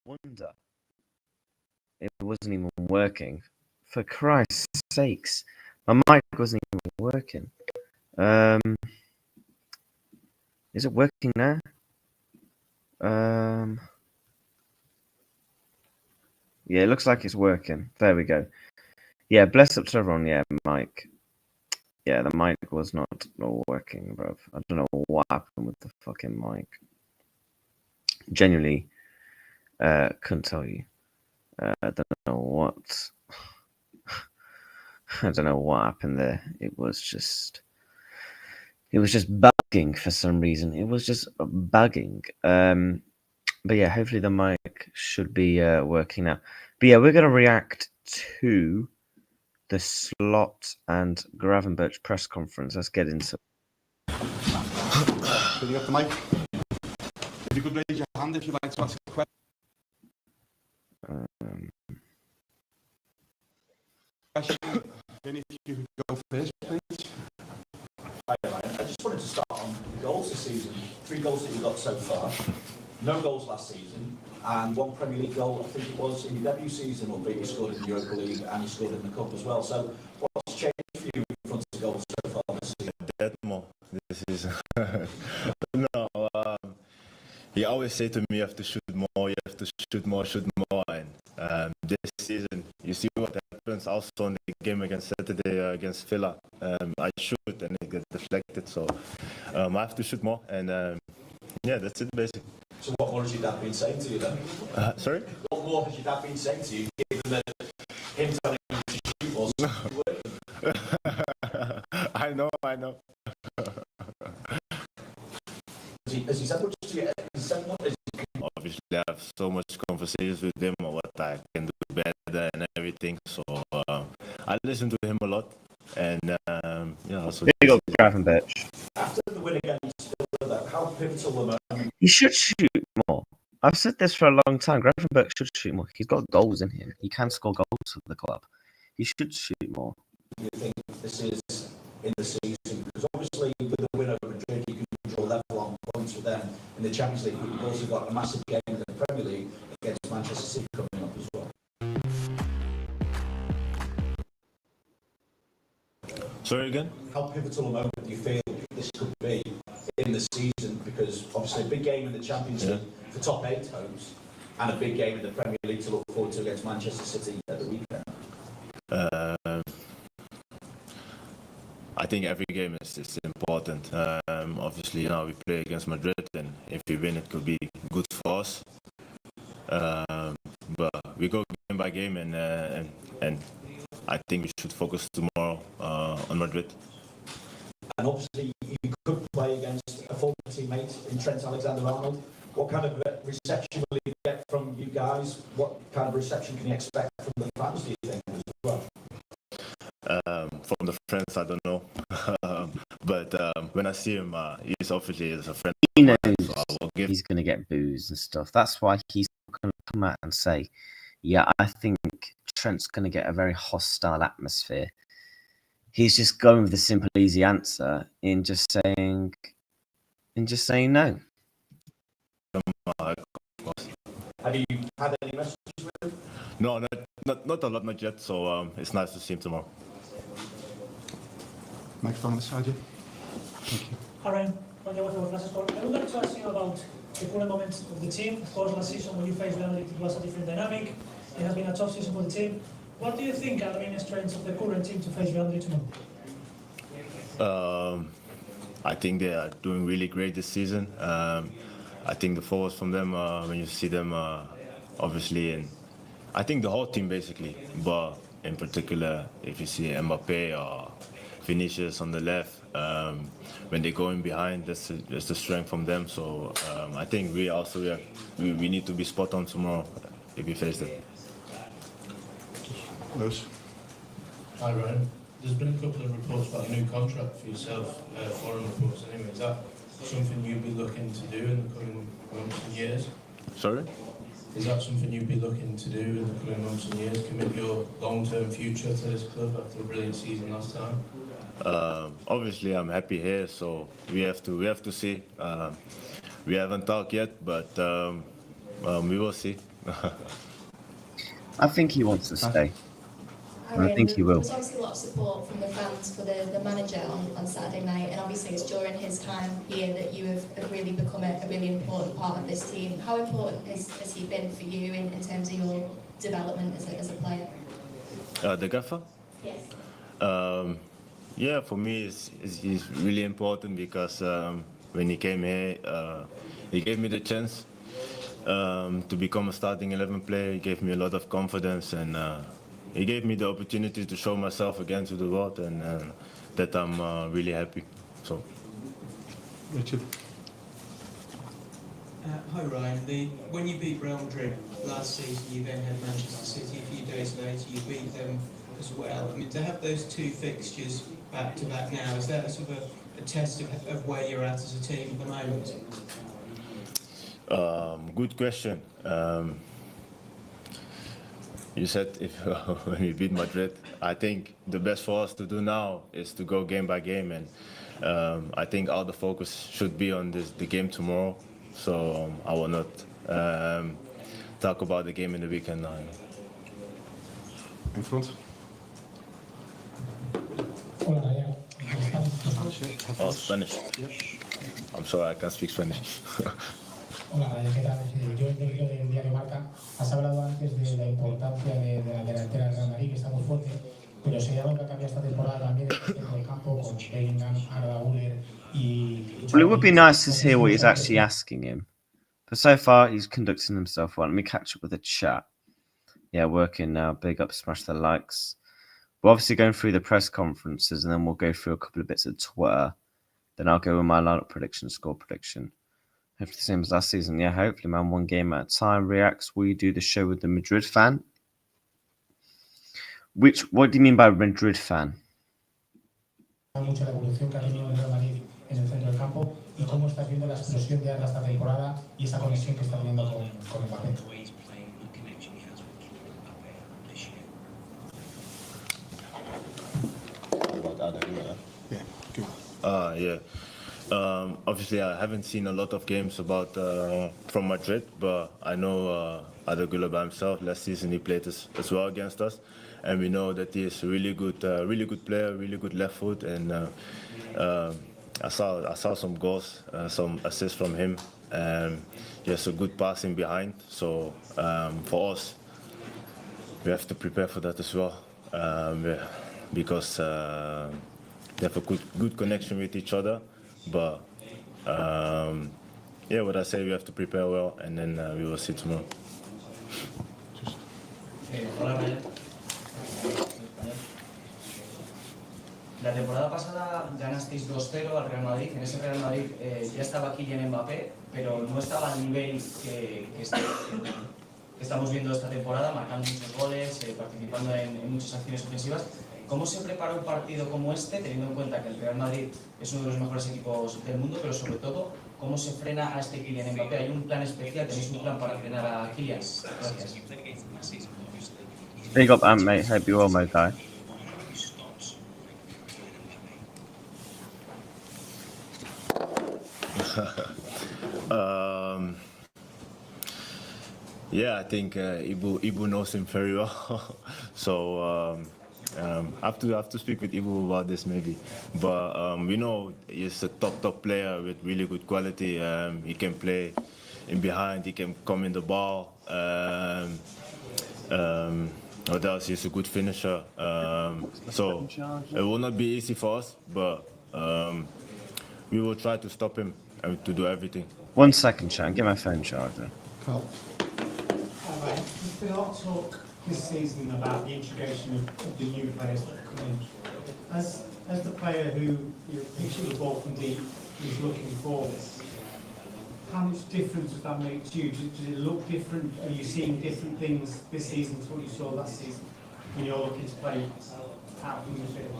Wonder it wasn't even working. For Christ's sakes, my mic wasn't even working. Is it working now? Yeah, it looks like it's working. There we go. Yeah, bless up to everyone. Yeah, mic. Yeah, the mic was not working, bro. I don't know what happened with the fucking mic. Genuinely, couldn't tell you. I don't know what. I don't know what happened there. It was just bugging for some reason. It was just bugging. But yeah, hopefully the mic should be working now. But yeah, we're gonna react to the Slot and Gravenberch press conference. Let's get into it. Can you get the mic? If you could raise your hand if you'd like to ask a question. If you could go first, please. Hi, Ryan. I just wanted to start on goals this season. 3 goals that you got so far. No goals last season. And 1 Premier League goal, I think it was, in your debut season, albeit you scored in the Europa League and you scored in the Cup as well. So what's changed for you in front of goals so far this season? That more this season. No, he always say to me, you have to shoot more, you have to shoot more, and this season, you see what happens also in the game against Saturday against Villa. I shoot and it gets deflected, so I have to shoot more, and yeah, that's it basically. So what more has your dad been saying to you then? Sorry? What more has your dad been saying to you, given that him telling I know. Has he said much to you? Obviously, I have so much conversations with him on what I can do better and everything. So I listen to him a lot, and yeah. So Big up Gravenberch. After the win against Liverpool, how pivotal the moment? He should shoot more. I've said this for a long time. Gravenberch should shoot more. He's got goals in him. He can score goals for the club. He should shoot more. You think this is in the season? Because obviously, with the win over Madrid, you can draw level on points with them in the Champions League. But you've also got a massive game in the Premier League against Manchester City coming up as well. sorry again. How pivotal a moment do you feel this could be in the season? Because obviously, a big game in the Champions League for top 8 hopes, and a big game in the Premier League to look forward to against Manchester City at the weekend. I think every game is important. Obviously, we play against Madrid, and if we win, it could be good for us. But we go game by game, and I think we should focus tomorrow on Madrid. And obviously, you could play against a former teammate in Trent Alexander-Arnold. What kind of reception will you get from you guys? What kind of reception can you expect from the fans, do you think, as well? From the friends, I don't know. But when I see him, he's obviously a friend. He knows So I will give. he's going to get booze and stuff. That's why he's going to come out and say, yeah, I think Trent's going to get a very hostile atmosphere. He's just going with the simple, easy answer in just saying no. Have you had any messages with him? No, not a lot, not yet. So it's nice to see him tomorrow. Microphone on this side, yeah. Thank you. Hi Ryan, I would like to ask you about the current moment of the team. Of course, last season when you faced Real Madrid, it was a different dynamic. It has been a tough season for the team. What do you think are the main strengths of the current team to face Real Madrid tomorrow? I think they are doing really great this season. I think the forwards from them, when you see them, obviously, and I think the whole team basically, but in particular, if you see Mbappe or Vinicius on the left, when they go in behind, that's the strength from them. So I think we need to be spot on tomorrow if we face them. Lewis. Hi Ryan, there's been a couple of reports about a new contract for yourself, foreign reports anyway. Is that something you'd be looking to do in the coming months and years? Sorry? Is that something you'd be looking to do in the coming months and years? Commit your long-term future to this club after a brilliant season last time? Obviously, I'm happy here, so we have to see. We haven't talked yet, but we will see. I think he wants to stay. I think he will. There was obviously a lot of support from the fans for the manager on Saturday night, and obviously it's during his time here that you have really become a really important part of this team. How important has he been for you in terms of your development as a player? The gaffer? Yes. Yeah, for me, it's really important because when he came here, he gave me the chance to become a starting 11 player. He gave me a lot of confidence, and he gave me the opportunity to show myself again to the world, and that I'm really happy. So. Richard. Hi Ryan, when you beat Real Madrid last season, you then had Manchester City a few days later, you beat them as well. I mean, to have those two fixtures back to back now, is that a sort of a test of where you're at as a team at the moment? Good question. You said if when we beat Madrid, I think the best for us to do now is to go game by game, and I think all the focus should be on the game tomorrow. So I will not talk about the game in the weekend now. In front. Oh, Spanish. I'm sorry, I can't speak Spanish. Hola, ¿qué tal? Yo he leído del diario Marca. Has hablado antes de la importancia de la delantera del Real Madrid, que está muy fuerte, pero se algo que ha cambiado esta temporada también en el centro del campo con Bellingham, Arda Güler y... Well, it would be nice to hear what he's actually asking him. But so far, he's conducting himself well. Let me catch up with the chat. Yeah, working now. Big up, smash the likes. We're obviously going through the press conferences, and then we'll go through a couple of bits of Twitter. Then I'll go with my lineup prediction, score prediction. Hopefully the same as last season. Yeah, hopefully, man. One game at a time. Reacts, will you do the show with the Madrid fan? What do you mean by Madrid fan? Mucho la evolución que ha tenido el Real Madrid en el centro del campo y cómo estás viendo la explosión de Arda esta temporada y esa conexión que está teniendo con Mbappé. Yeah. Obviously, I haven't seen a lot of games from Madrid, but I know Arda Güler by himself. Last season, he played as well against us, and we know that he is a really good player, really good left foot, and I saw some goals, some assists from him. He has a good passing behind, so for us, we have to prepare for that as well, because they have a good connection with each other. But yeah, what I say, we have to prepare well, and then we will see tomorrow. Hola, Brian. La temporada pasada ganasteis 2-0 al Real Madrid. En ese Real Madrid ya estaba Kylian Mbappé, pero no estaba al nivel que estamos viendo esta temporada, marcando muchos goles, participando en muchas acciones ofensivas. ¿Cómo se prepara un partido como este, teniendo en cuenta que el Real Madrid es uno de los mejores equipos del mundo, pero sobre todo, cómo se frena a este Kylian Mbappé? ¿Hay un plan especial? ¿Tenéis un plan para frenar a Kylian? Gracias. Big up, Ant, mate. Hope you're well, my guy. Yeah, I think Ibu knows him very well. So I have to speak with Ibu about this maybe. But we know he's a top player with really good quality. He can play in behind. He can come in the ball. What else? He's a good finisher. So it will not be easy for us, but we will try to stop him and to do everything. 1 second, Sean. Get my phone charger. Cool. There's been a lot of talk this season about the integration of the new players that have come in. As the player who picks up the ball from deep is looking forward, how much difference does that make to you? Does it look different? Are you seeing different things this season to what you saw last season when you're looking to play out from the field?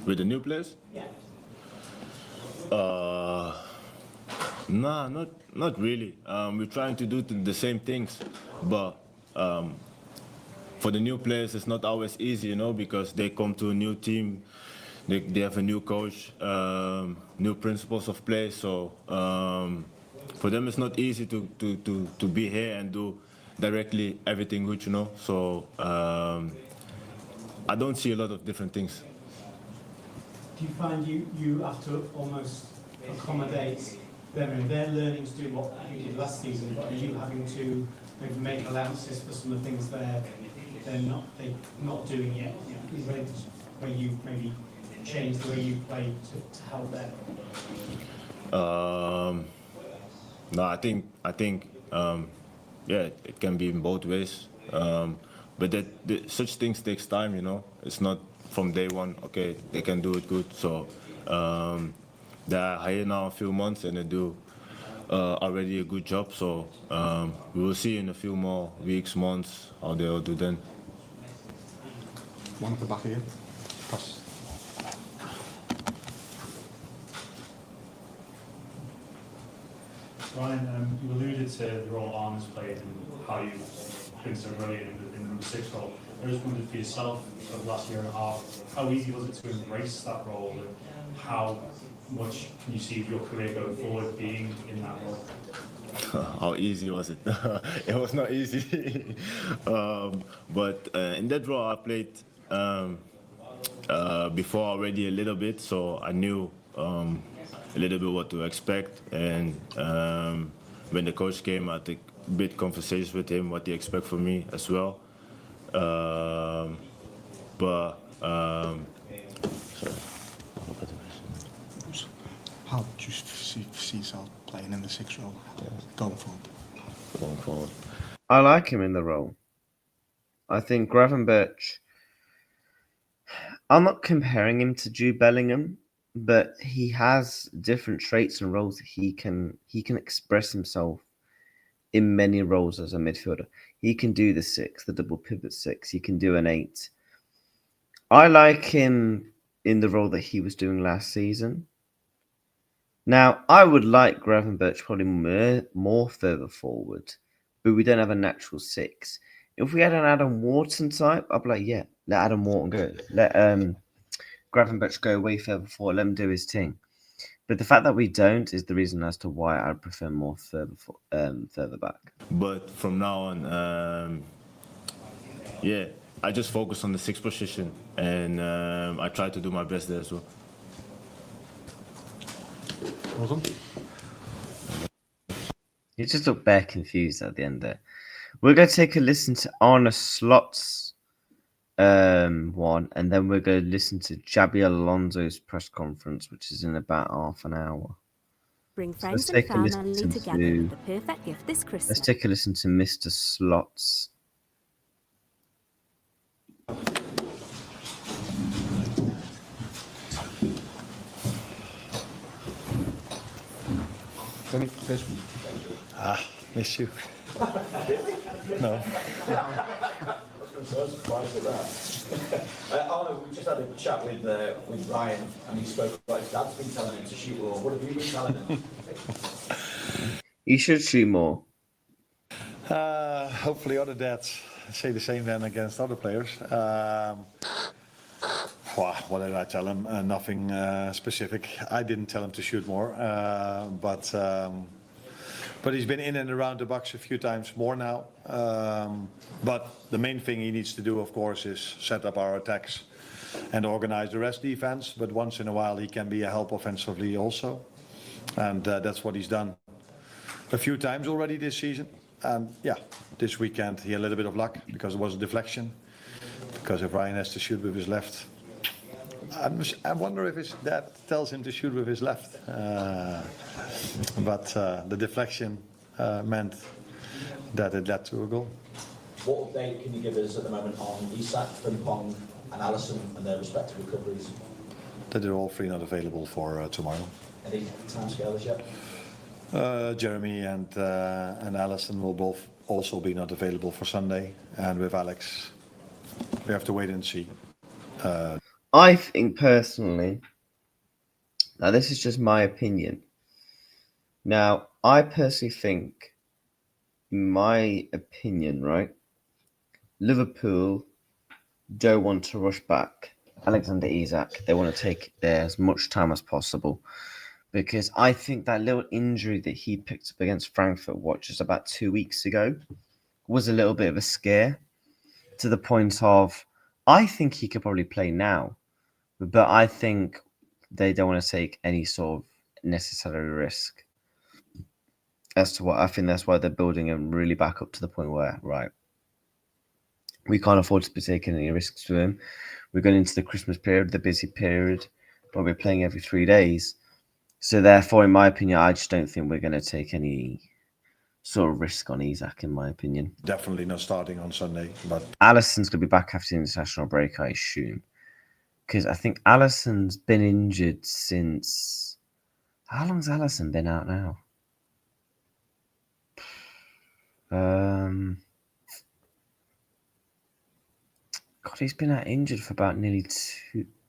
With the new players? Yeah. Nah, not really. We're trying to do the same things, but for the new players, it's not always easy, you know, because they come to a new team, they have a new coach, new principles of play. So for them, it's not easy to be here and do directly everything good, you know. So I don't see a lot of different things. Do you find you have to almost accommodate them and their learning to do what you did last season, but are you having to maybe make allowances for some of the things they're not doing yet? Is there where you maybe change the way you play to help them? No, I think yeah, it can be in both ways, but such things takes time, you know. It's not from day one. Okay, they can do it good. So they're here now a few months and they do already a good job. So we will see in a few more weeks, months how they will do then. One at the back here. Pass. Ryan, you alluded to the role Arne's played and how you've been so brilliant in the number 6 role. I just wondered for yourself, over the last year and a half, how easy was it to embrace that role, and how much can you see your career going forward being in that role? How easy was it? It was not easy. But in that role, I played before already a little bit, so I knew a little bit what to expect. And when the coach came, I had a bit conversations with him, what he expects from me as well. How do you see yourself playing in the 6 role going forward? I like him in the role. I think Gravenberch I'm not comparing him to Jude Bellingham, but he has different traits and roles that he can express himself in many roles as a midfielder. He can do the 6, the double pivot 6. He can do an 8. I like him in the role that he was doing last season. Now, I would like Gravenberch probably more further forward, but we don't have a natural 6. If we had an Adam Wharton type, I'd be like, yeah, let Adam Wharton go. Let Gravenberch go way further forward. Let him do his thing. But the fact that we don't is the reason as to why I prefer more further back. But from now on, yeah, I just focus on the 6th position, and I try to do my best there as well. Awesome. You just look bare confused at the end there. We're going to take a listen to Arne Slot's one, and then we're going to listen to Xabi Alonso's press conference, which is in about half an hour. Bring So let's friends and take a family listen together to with the perfect gift this Christmas. let's take a listen to Mr. Slot's. Miss you. No. I'm so surprised at that. Arno, we just had a chat with Ryan, and he spoke about his dad's been telling him to shoot more. What have you been telling him? You should shoot more. Hopefully other dads say the same then against other players. What did I tell him? Nothing specific. I didn't tell him to shoot more, but he's been in and around the box a few times more now. But the main thing he needs to do, of course, is set up our attacks and organize the rest defense. But once in a while, he can be a help offensively also. And that's what he's done a few times already this season. And yeah, this weekend he had a little bit of luck because it was a deflection. Because if Ryan has to shoot with his left, I wonder if his dad tells him to shoot with his left. But the deflection meant that it led to a goal. What update can you give us at the moment on Isak, Frimpong and Alisson and their respective recoveries? That they're all three not available for tomorrow. Any timescales yet? Jeremy and Alisson will both also be not available for Sunday. And with Alex, we have to wait and see. I think personally, now this is just my opinion. Now, I personally think, my opinion, right? Liverpool don't want to rush back Alexander Isak. They want to take as much time as possible. Because I think that little injury that he picked up against Frankfurt, just about 2 weeks ago, was a little bit of a scare. To the point of, I think he could probably play now. But I think they don't want to take any sort of necessary risk. As to what I think that's why they're building him really back up to the point where, right, we can't afford to be taking any risks with him. We're going into the Christmas period, the busy period, but we're playing every 3 days. So therefore, in my opinion, I just don't think we're going to take any sort of risk on Isak, in my opinion. Definitely not starting on Sunday, but Alisson's going to be back after the international break, I assume. Because I think Alisson's been injured since... How long's Alisson been out now? God, he's been out injured for about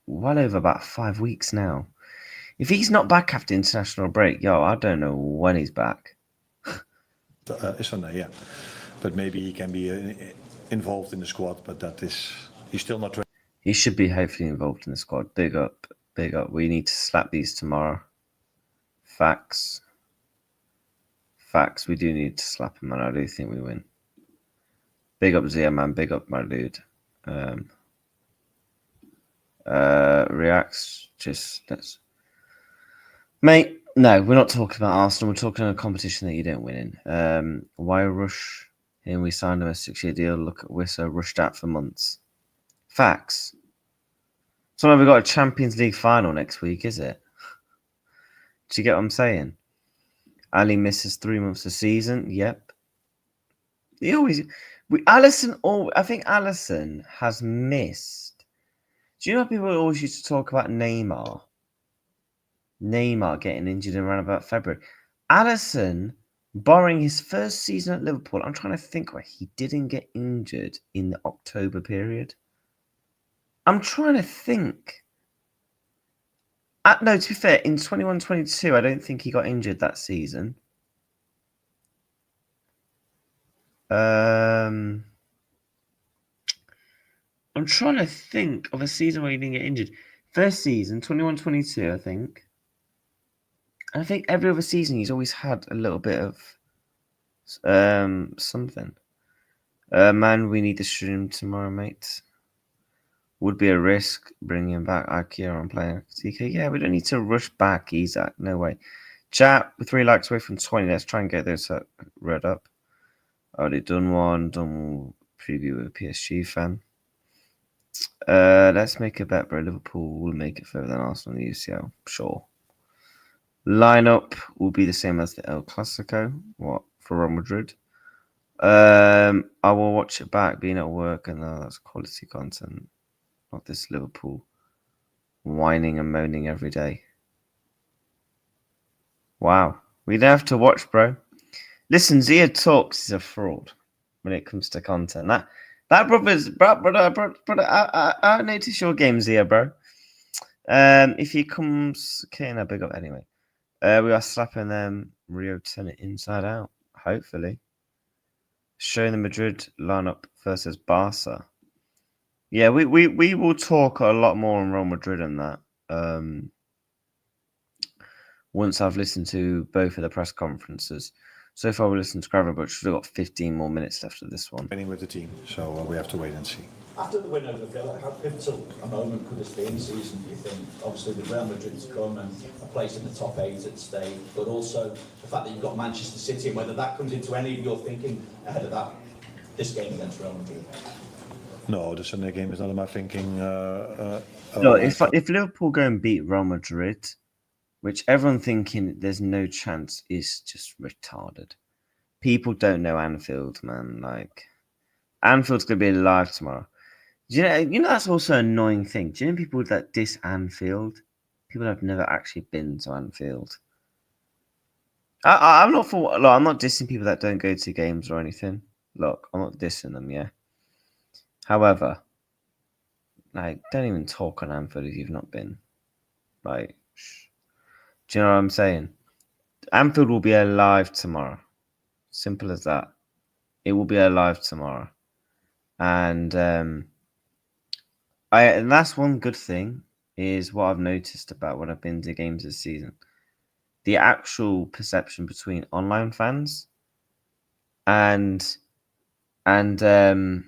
well over about 5 weeks now. If he's not back after international break, I don't know when he's back. Sunday, yeah. But maybe he can be involved in the squad, but he's still not ready. He should be hopefully involved in the squad. Big up, big up. We need to slap these tomorrow. Facts. We do need to slap him, and I do think we win. Big up Zia, man. Big up my dude. Reacts, let's... Mate, no, we're not talking about Arsenal. We're talking about a competition that you don't win in. Why rush him? We signed him a 6-year deal. Look, we're so rushed out for months. Facts. It's not like we've got a Champions League final next week, is it? Do you get what I'm saying? Ali misses 3 months a season. Yep. I think Alisson has missed. Do you know people always used to talk about Neymar? Neymar getting injured in around about February. Alisson, barring his first season at Liverpool, I'm trying to think where he didn't get injured in the October period. I'm trying to think. No, to be fair, in 21-22, I don't think he got injured that season. I'm trying to think of a season where he didn't get injured. First season, 21-22, I think. And I think every other season he's always had a little bit of something. Man, we need to stream tomorrow, mate. Would be a risk bringing him back. IKEA on playing TK. Yeah, we don't need to rush back, Isaac. No way. Chat, with 3 likes away from 20. Let's try and get this read up. Already done one. Done preview with a PSG fan. Let's make a bet, bro. Liverpool will make it further than Arsenal in the UCL. Sure. Lineup will be the same as the El Clasico. What? For Real Madrid. I will watch it back being at work, and that's quality content. Not this Liverpool whining and moaning every day. Wow. We don't have to watch, bro. Listen, Zia Talks is a fraud when it comes to content. That brother, I notice your game, Zia, bro. If he comes, okay, no, big up anyway. We are slapping them Rio 10 inside out, hopefully. Showing the Madrid lineup versus Barca. Yeah, we will talk a lot more on Real Madrid and that. Once I've listened to both of the press conferences. So far, we listened to Gravenberch. We've still got 15 more minutes left of this one. Training with the team, so we have to wait and see. After the win over Villa, how pivotal a moment could this be in the season, do you think? Obviously, with Real Madrid to come and a place in the top 8 at stake, but also the fact that you've got Manchester City, and whether that comes into any of your thinking ahead of this game against Real Madrid. No, the Sunday game is not in my thinking. No, if Liverpool go and beat Real Madrid, which everyone thinking there's no chance is just retarded. People don't know Anfield, man. Like, Anfield's gonna be alive tomorrow. You know that's also an annoying thing. Do you know people that diss Anfield? People have never actually been to Anfield. I'm not for. Look, I'm not dissing people that don't go to games or anything. Look, I'm not dissing them. Yeah. However, like, don't even talk on Anfield if you've not been. Like, do you know what I'm saying? Anfield will be alive tomorrow. Simple as that. It will be alive tomorrow. And that's one good thing is what I've noticed about when I've been to games this season. The actual perception between online fans and Anfield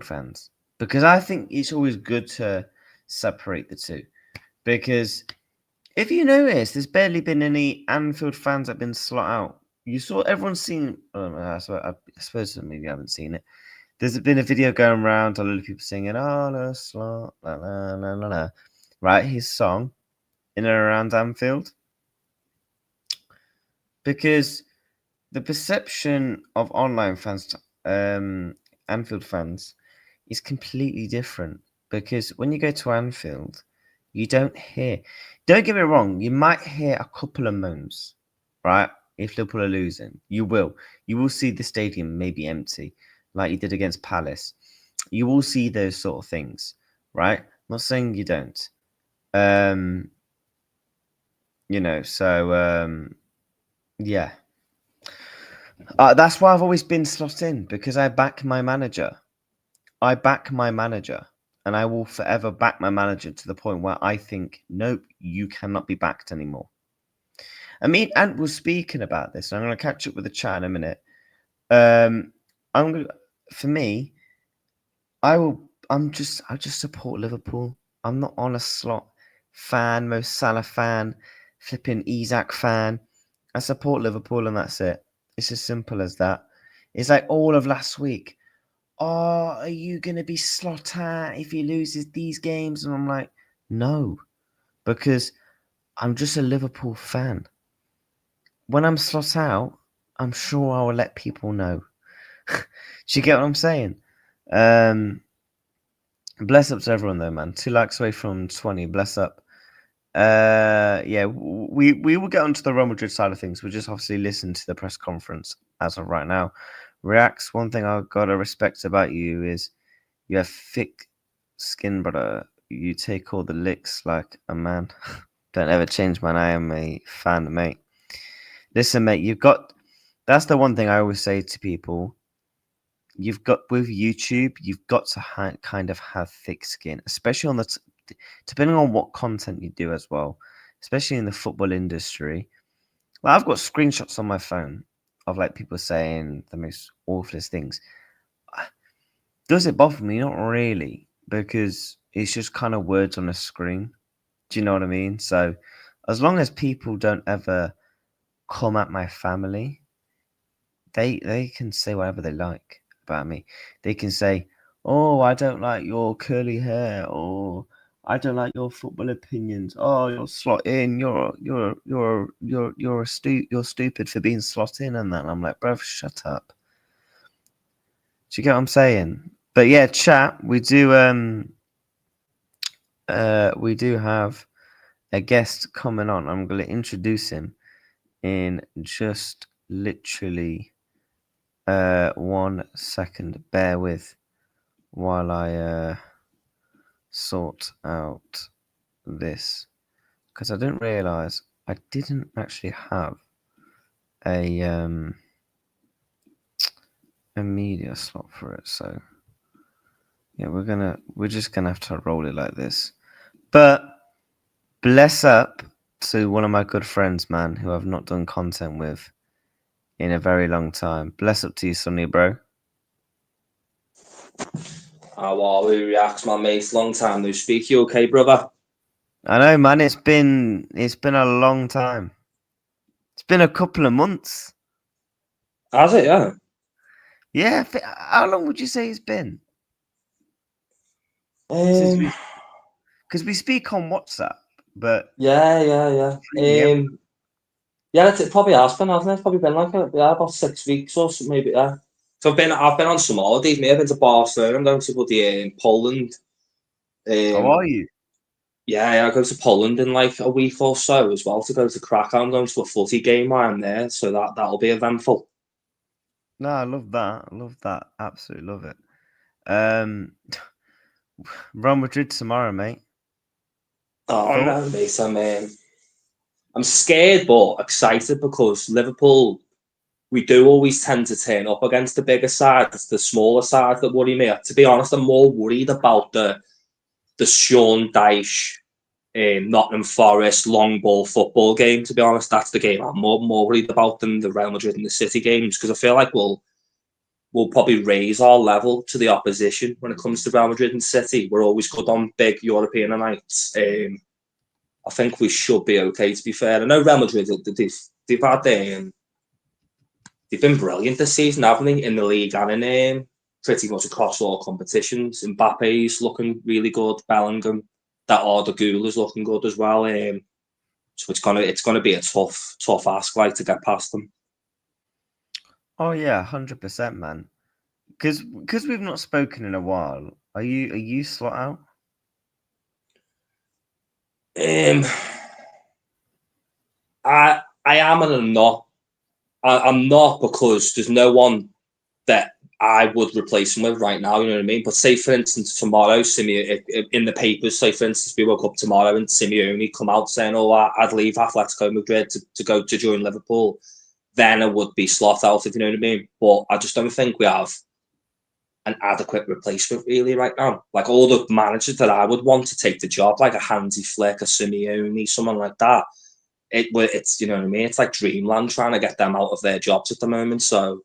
fans. Because I think it's always good to separate the two. Because if you notice, there's barely been any Anfield fans that have been slot out. You saw everyone's seen. I suppose maybe you haven't seen it. There's been a video going around, a lot of people singing, "Oh, no, slot, la la la la la," right? His song in and around Anfield, because the perception of online fans, Anfield fans, is completely different. Because when you go to Anfield, you don't hear. Don't get me wrong. You might hear a couple of moans, right? If Liverpool are losing, you will. You will see the stadium maybe empty, like you did against Palace. You will see those sort of things, right? I'm not saying you don't. Yeah. That's why I've always been slot in, because I back my manager. And I will forever back my manager to the point where I think, nope, you cannot be backed anymore. I mean, Ant was speaking about this, and I'm going to catch up with the chat in a minute. For me, I just support Liverpool. I'm not on a slot fan, Mo Salah fan, flipping Isaac fan. I support Liverpool, and that's it. It's as simple as that. It's like all of last week. Oh, are you going to be slot out if he loses these games? And I'm like, no, because I'm just a Liverpool fan. When I'm slot out, I'm sure I will let people know. Do you get what I'm saying? Bless up to everyone though, man. 2 likes away from 20. Bless up. Yeah, we will get onto the Real Madrid side of things. We'll just obviously listen to the press conference as of right now. Reacts, one thing I've got to respect about you is you have thick skin, brother. You take all the licks like a man. Don't ever change, man. I am a fan, mate. Listen, mate, that's the one thing I always say to people. You've got, with YouTube, you've got to kind of have thick skin, especially on depending on what content you do as well, especially in the football industry. Like, I've got screenshots on my phone of like people saying the most awfulest things. Does it bother me? Not really, because it's just kind of words on a screen. Do you know what I mean? So as long as people don't ever come at my family, they can say whatever they like about me. They can say, "Oh, I don't like your curly hair," or "I don't like your football opinions." "Oh, you're slot in. You're stupid for being slot in," and that. And I'm like, "Bruv, shut up." Do you get what I'm saying? But yeah, chat. We do have a guest coming on. I'm going to introduce him in just literally 1 second. Bear with while I sort out this, because I didn't realize I didn't actually have a media slot for it. So yeah, we're just gonna have to roll it like this. But bless up to one of my good friends, man, who I've not done content with in a very long time. Bless up to you, Sonny, bro. How are we, Reacts, my mate? Long time no speak. You okay, brother? I know, man. It's been a long time. It's been a couple of months. Has it? Yeah. Yeah. How long would you say it's been? Because we speak on WhatsApp, but Yeah. Yeah, it probably has been, hasn't it? It's probably been like about 6 weeks or so, maybe. Yeah. So I've been on some holidays. Mate. I've been to Barcelona. I'm going to bloody Poland. How are you? Yeah, I go to Poland in like a week or so as well to go to Krakow. I'm going to a footy game while I'm there, so that'll be eventful. No, I love that. I love that. Absolutely love it. Real Madrid tomorrow, mate. Oh no, mate. I'm scared but excited because Liverpool, we do always tend to turn up against the bigger side. It's the smaller side that worry me. To be honest, I'm more worried about the Sean Dyche, Nottingham Forest long ball football game. To be honest, that's the game I'm more worried about than the Real Madrid and the City games, because I feel like we'll probably raise our level to the opposition when it comes to Real Madrid and City. We're always good on big European nights. I think we should be okay, to be fair. I know Real Madrid, they've had they've been brilliant this season, haven't they, in the league and in pretty much across all competitions. Mbappe's looking really good. Bellingham, that Arda Güler is looking good as well. So it's gonna be a tough ask, like, to get past them. Oh yeah, 100%, man. Because we've not spoken in a while. Are you slot out? I am and I'm not. I'm not, because there's no one that I would replace him with right now. You know what I mean? But say, for instance, tomorrow, in the papers, say, for instance, we woke up tomorrow and Simeone come out saying, "Oh, I'd leave Atletico Madrid to go to join Liverpool," then I would be slot out, if you know what I mean. But I just don't think we have an adequate replacement really right now. Like, all the managers that I would want to take the job, like a Hansi Flick, a Simeone, someone like that, it's, you know what I mean? It's like dreamland trying to get them out of their jobs at the moment. So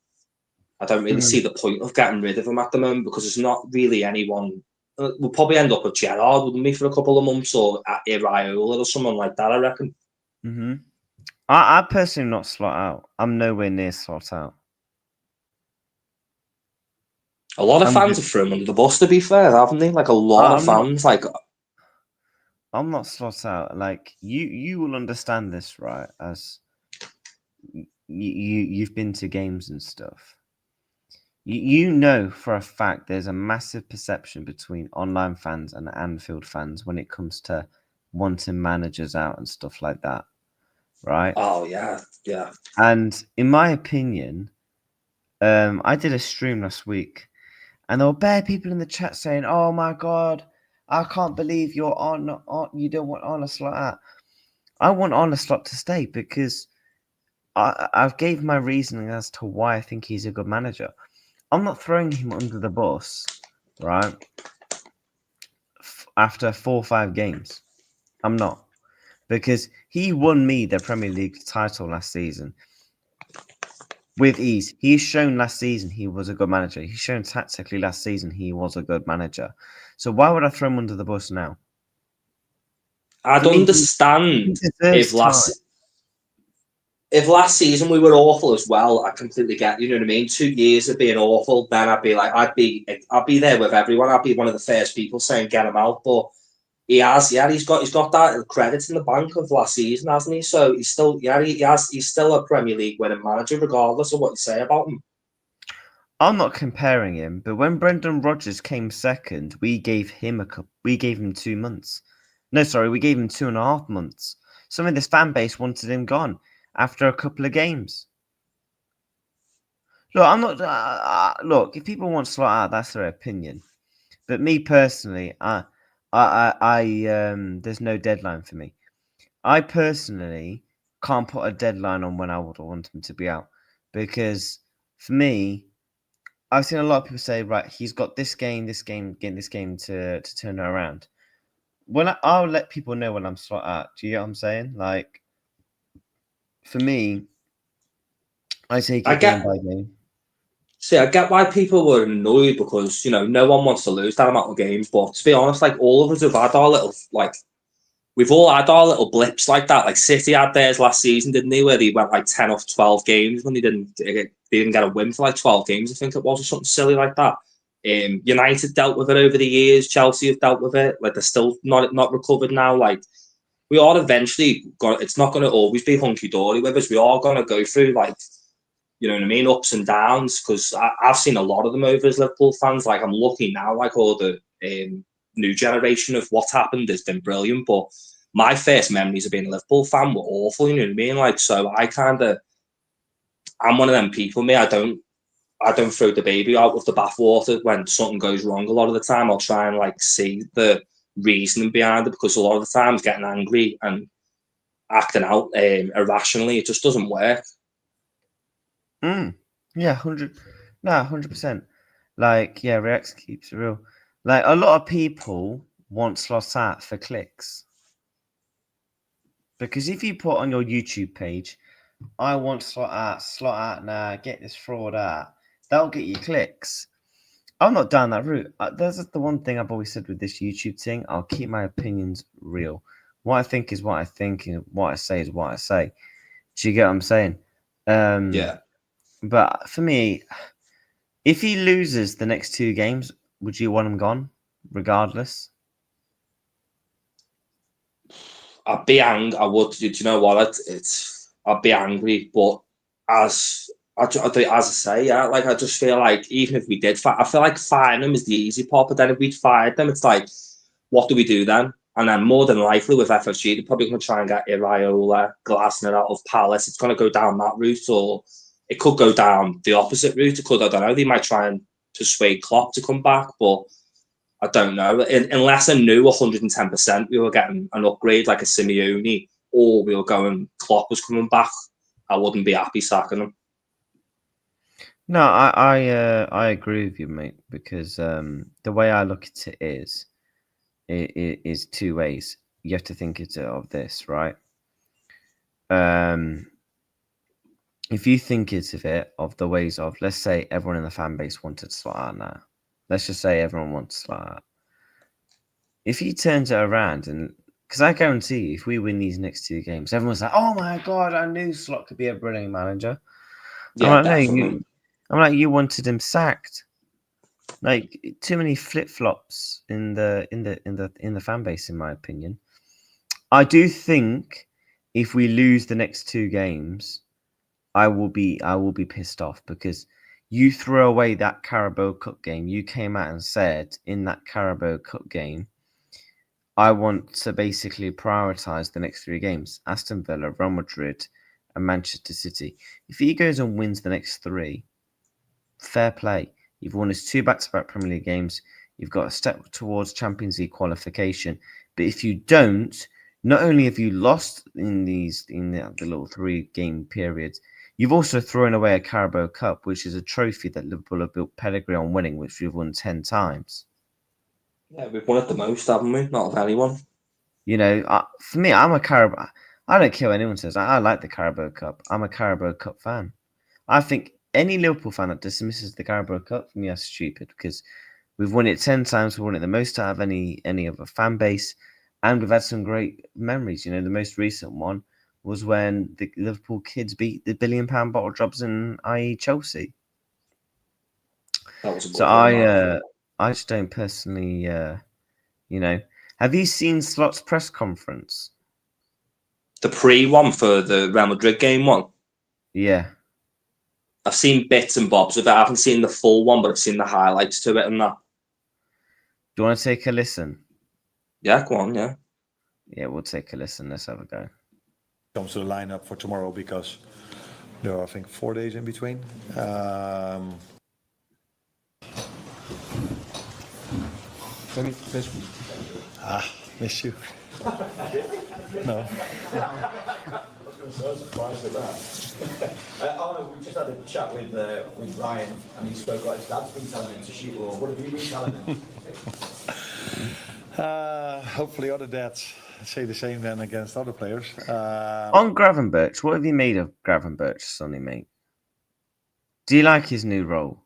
I don't really see the point of getting rid of them at the moment, because there's not really anyone. We'll probably end up with Gerrard, wouldn't we, for a couple of months, or Iraola or someone like that, I reckon. I personally not slot out. I'm nowhere near slot out. A lot of fans have thrown under the bus, to be fair, haven't they? Like, a lot of fans. I'm not slot out. Like, you will understand this, right? As you've been to games and stuff. You know for a fact there's a massive perception between online fans and Anfield fans when it comes to wanting managers out and stuff like that, right? Oh yeah, yeah. And in my opinion, I did a stream last week, and there were bare people in the chat saying, "Oh my god, I can't believe you're on you don't want Arne Slot out." I want Arne Slot to stay because I've gave my reasoning as to why I think he's a good manager. I'm not throwing him under the bus, right? After 4 or 5 games, I'm not, because he won me the Premier League title last season with ease. He's shown last season he was a good manager. He's shown tactically last season he was a good manager. So why would I throw him under the bus now? I'd understand if last season we were awful as well. I completely get, you know what I mean? 2 years of being awful, then I'd be like, I'd be there with everyone. I'd be one of the first people saying get him out. But he's got that credit in the bank of last season, hasn't he? So he's still, he's still a Premier League winning manager, regardless of what you say about him. I'm not comparing him, but when Brendan Rodgers came second, we gave him 2 months. No, sorry, we gave him 2.5 months. Some of this fan base wanted him gone after a couple of games. Look, I'm not. Look, if people want Slot out, that's their opinion. But me personally, there's no deadline for me. I personally can't put a deadline on when I would want him to be out, because for me, I've seen a lot of people say, right, he's got this game to turn it around. I'll let people know when I'm Slot out. Do you get what I'm saying? Like, for me, I take it game by game. See, I get why people were annoyed because, you know, no one wants to lose that amount of games. But to be honest, like, all of us have had our little, like, we've all had our little blips like that. Like, City had theirs last season, didn't they? Where they went like 10 off 12 games when they didn't get a win for like 12 games, I think it was, or something silly like that. United dealt with it over the years. Chelsea have dealt with it. Like, they're still not recovered now. Like, we are eventually it's not going to always be hunky dory with us. We are going to go through, like, you know what I mean, ups and downs, because I've seen a lot of them over as Liverpool fans. Like, I'm lucky now, like, all the new generation of what's happened has been brilliant, but my first memories of being a Liverpool fan were awful, you know what I mean? Like, so I'm one of them people, me, I don't throw the baby out with the bathwater when something goes wrong. A lot of the time I'll try and, like, see the reasoning behind it, because a lot of the times getting angry and acting out irrationally, it just doesn't work. Yeah, 100%. Like, yeah, Reacts keeps it real. Like, a lot of people want Slot out for clicks. Because if you put on your YouTube page, I want Slot out now, get this fraud out, that'll get you clicks. I'm not down that route. That's the one thing I've always said with this YouTube thing. I'll keep my opinions real. What I think is what I think, and what I say is what I say. Do you get what I'm saying? Yeah. But for me, if he loses the next 2 games, would you want him gone, regardless? I'd be angry. I would. Do you know what? I'd be angry, but as I say, yeah, like, I just feel like even if we did, I feel like firing them is the easy part. But then if we'd fired them, it's like, what do we do then? And then more than likely with FFG, they're probably going to try and get Iraola, Glasner out of Palace. It's going to go down that route, or it could go down the opposite route. It could, I don't know. They might try and persuade Klopp to come back, but I don't know. Unless I knew 110% we were getting an upgrade like a Simeone, or we were going Klopp was coming back, I wouldn't be happy sacking him. No, I agree with you, mate. Because the way I look at it is 2 ways. You have to think of this, right? If you think of the ways of, let's say everyone in the fan base wanted Slot out now. Let's just say everyone wants Slot out. If he turns it around, and because I guarantee you, if we win these next 2 games, everyone's like, "Oh my god, I knew Slot could be a brilliant manager." Yeah, I'm like, you wanted him sacked. Like, too many flip flops in the fan base, in my opinion. I do think if we lose the next 2 games, I will be pissed off, because You throw away that Carabao Cup game. You came out and said in that Carabao Cup game, I want to basically prioritise the next 3 games: Aston Villa, Real Madrid, and Manchester City. If he goes and wins the next 3, fair play. You've won his 2 back-to-back Premier League games. You've got a step towards Champions League qualification. But if you don't, not only have you lost in the little 3-game periods, you've also thrown away a Carabao Cup, which is a trophy that Liverpool have built pedigree on winning, which we've won 10 times. Yeah, we've won it the most, haven't we? Not of anyone. You know, for me, I'm a Carabao. I don't care what anyone says. I like the Carabao Cup. I'm a Carabao Cup fan. I think any Liverpool fan that dismisses the Carabao Cup, for me, that's stupid, because we've won it 10 times. We've won it the most out of any other fan base, and we've had some great memories. You know, the most recent one was when the Liverpool kids beat the £1 billion bottle jobs in, i.e. Chelsea. That was a good So one, I just don't personally, you know. Have you seen Slot's press conference? The pre-one for the Real Madrid game one? Yeah. I've seen bits and bobs of it. I haven't seen the full one, but I've seen the highlights to it and that. Do you want to take a listen? Yeah, go on, yeah. Yeah, we'll take a listen. Let's have a go. Comes to the lineup for tomorrow because there are, I think, 4 days in between. Miss you. No. I was so surprised at that. Arno, we just had a chat with Ryan, and he spoke like his dad's been telling him to shoot more. What have you been telling him? Hopefully other dads say the same then against other players. On Gravenberch, what have you made of Gravenberch, Sonny, mate? Do you like his new role?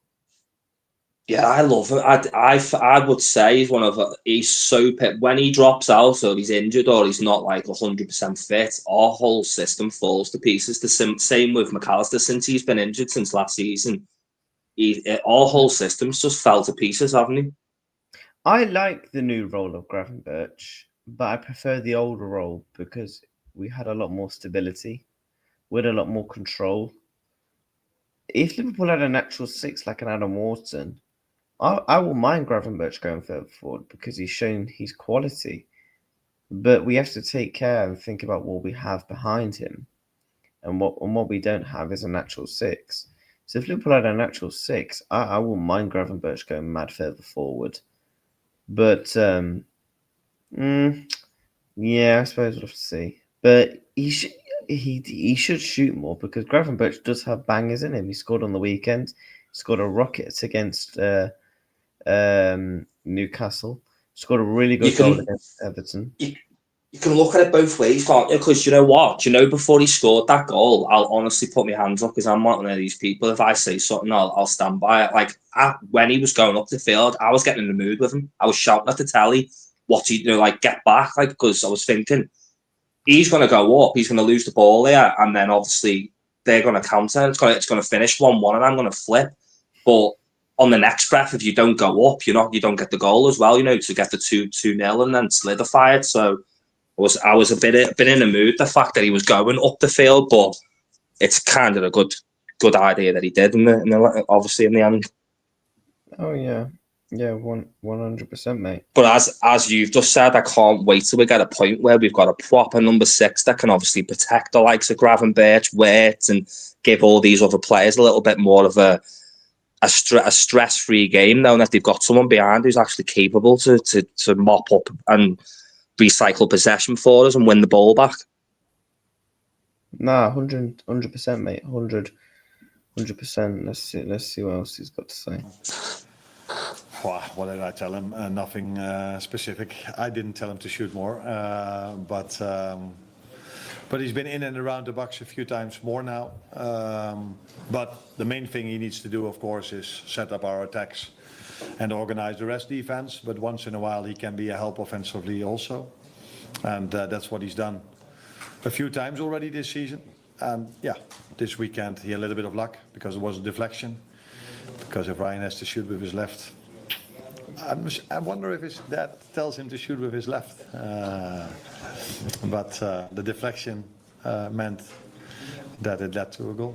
Yeah, I love him. I would say he's so when he drops out or he's injured or he's not like 100% fit, our whole system falls to pieces. The same with McAllister since he's been injured since last season. Our whole system's just fell to pieces, haven't he? I like the new role of Gravenberch, but I prefer the older role because we had a lot more stability. We had a lot more control. If Liverpool had a natural 6 like an Adam Wharton, I will mind Gravenberch going further forward because he's shown his quality. But we have to take care and think about what we have behind him. And what we don't have is a natural 6. So if Liverpool had a natural 6, I will mind Gravenberch going mad further forward. But, yeah, I suppose we'll have to see. But he should shoot more because Gravenberch does have bangers in him. He scored on the weekend. He scored a rocket against Newcastle. Scored a really good goal against Everton. You can look at it both ways, can't you? Because you know what? Before he scored that goal, I'll honestly put my hands up because I'm not one of these people. If I say something, I'll stand by it. Like when he was going up the field, I was getting in the mood with him. I was shouting at the telly, "What he do? Like get back!" Like because I was thinking he's going to go up, he's going to lose the ball there, and then obviously they're going to counter. It's going to finish 1-1, and I'm going to flip. But on the next breath, if you don't go up, you don't get the goal as well. To get the 2-0 and then solidify it. So. I was a bit in the mood. The fact that he was going up the field, but it's kind of a good idea that he did, obviously in the end. Oh yeah, 100%, mate. But as you've just said, I can't wait till we get a point where we've got a proper number 6 that can obviously protect the likes of Gravenberch, Wirt, and give all these other players a little bit more of a stress-free game, knowing that they've got someone behind who's actually capable to mop up and recycle possession for us and win the ball back. Nah, 100%, mate. 100%. Let's see what else he's got to say. What did I tell him? Nothing specific. I didn't tell him to shoot more, but he's been in and around the box a few times more now. But the main thing he needs to do, of course, is set up our attacks and organize the rest defense, but once in a while he can be a help offensively also, and that's what he's done a few times already this season. And yeah, this weekend he had a little bit of luck because it was a deflection, because if Ryan has to shoot with his left, I wonder if his dad tells him to shoot with his left, but the deflection meant that it led to a goal.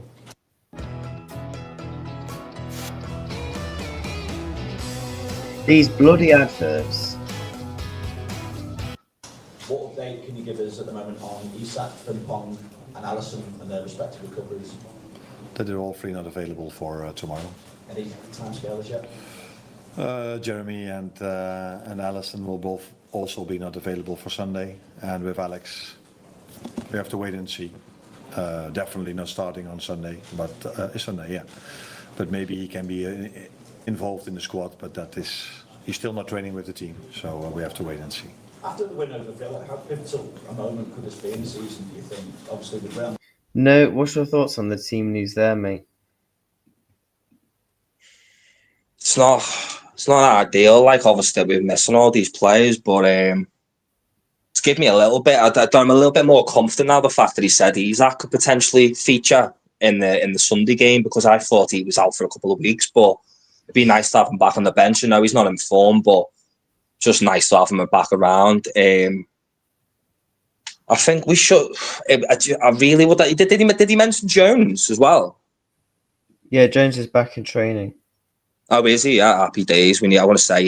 These bloody adverts. What update can you give us at the moment on Isak, Frimpong and Alisson and their respective recoveries? That they're all three not available for tomorrow. Any timescales yet? Jeremy and Alisson will both also be not available for Sunday, and with Alex, we have to wait and see. Definitely not starting on Sunday, but Sunday, yeah. But maybe he can be involved in the squad, but he's still not training with the team, so we have to wait and see. After the win over Villa, how pivotal a moment could this be in the season, do you think? Obviously, the Real. No, what's your thoughts on the team news there, mate? It's not ideal. Like, obviously, we're missing all these players, but it's given me a little bit. I'm a little bit more confident now. The fact that he said Isak could potentially feature in the Sunday game, because I thought he was out for a couple of weeks. But it'd be nice to have him back on the bench. I know he's not in form, but just nice to have him back around. I think we should. I really would. Did he mention Jones as well? Yeah, Jones is back in training. Oh, is he? Yeah, happy days. I want to say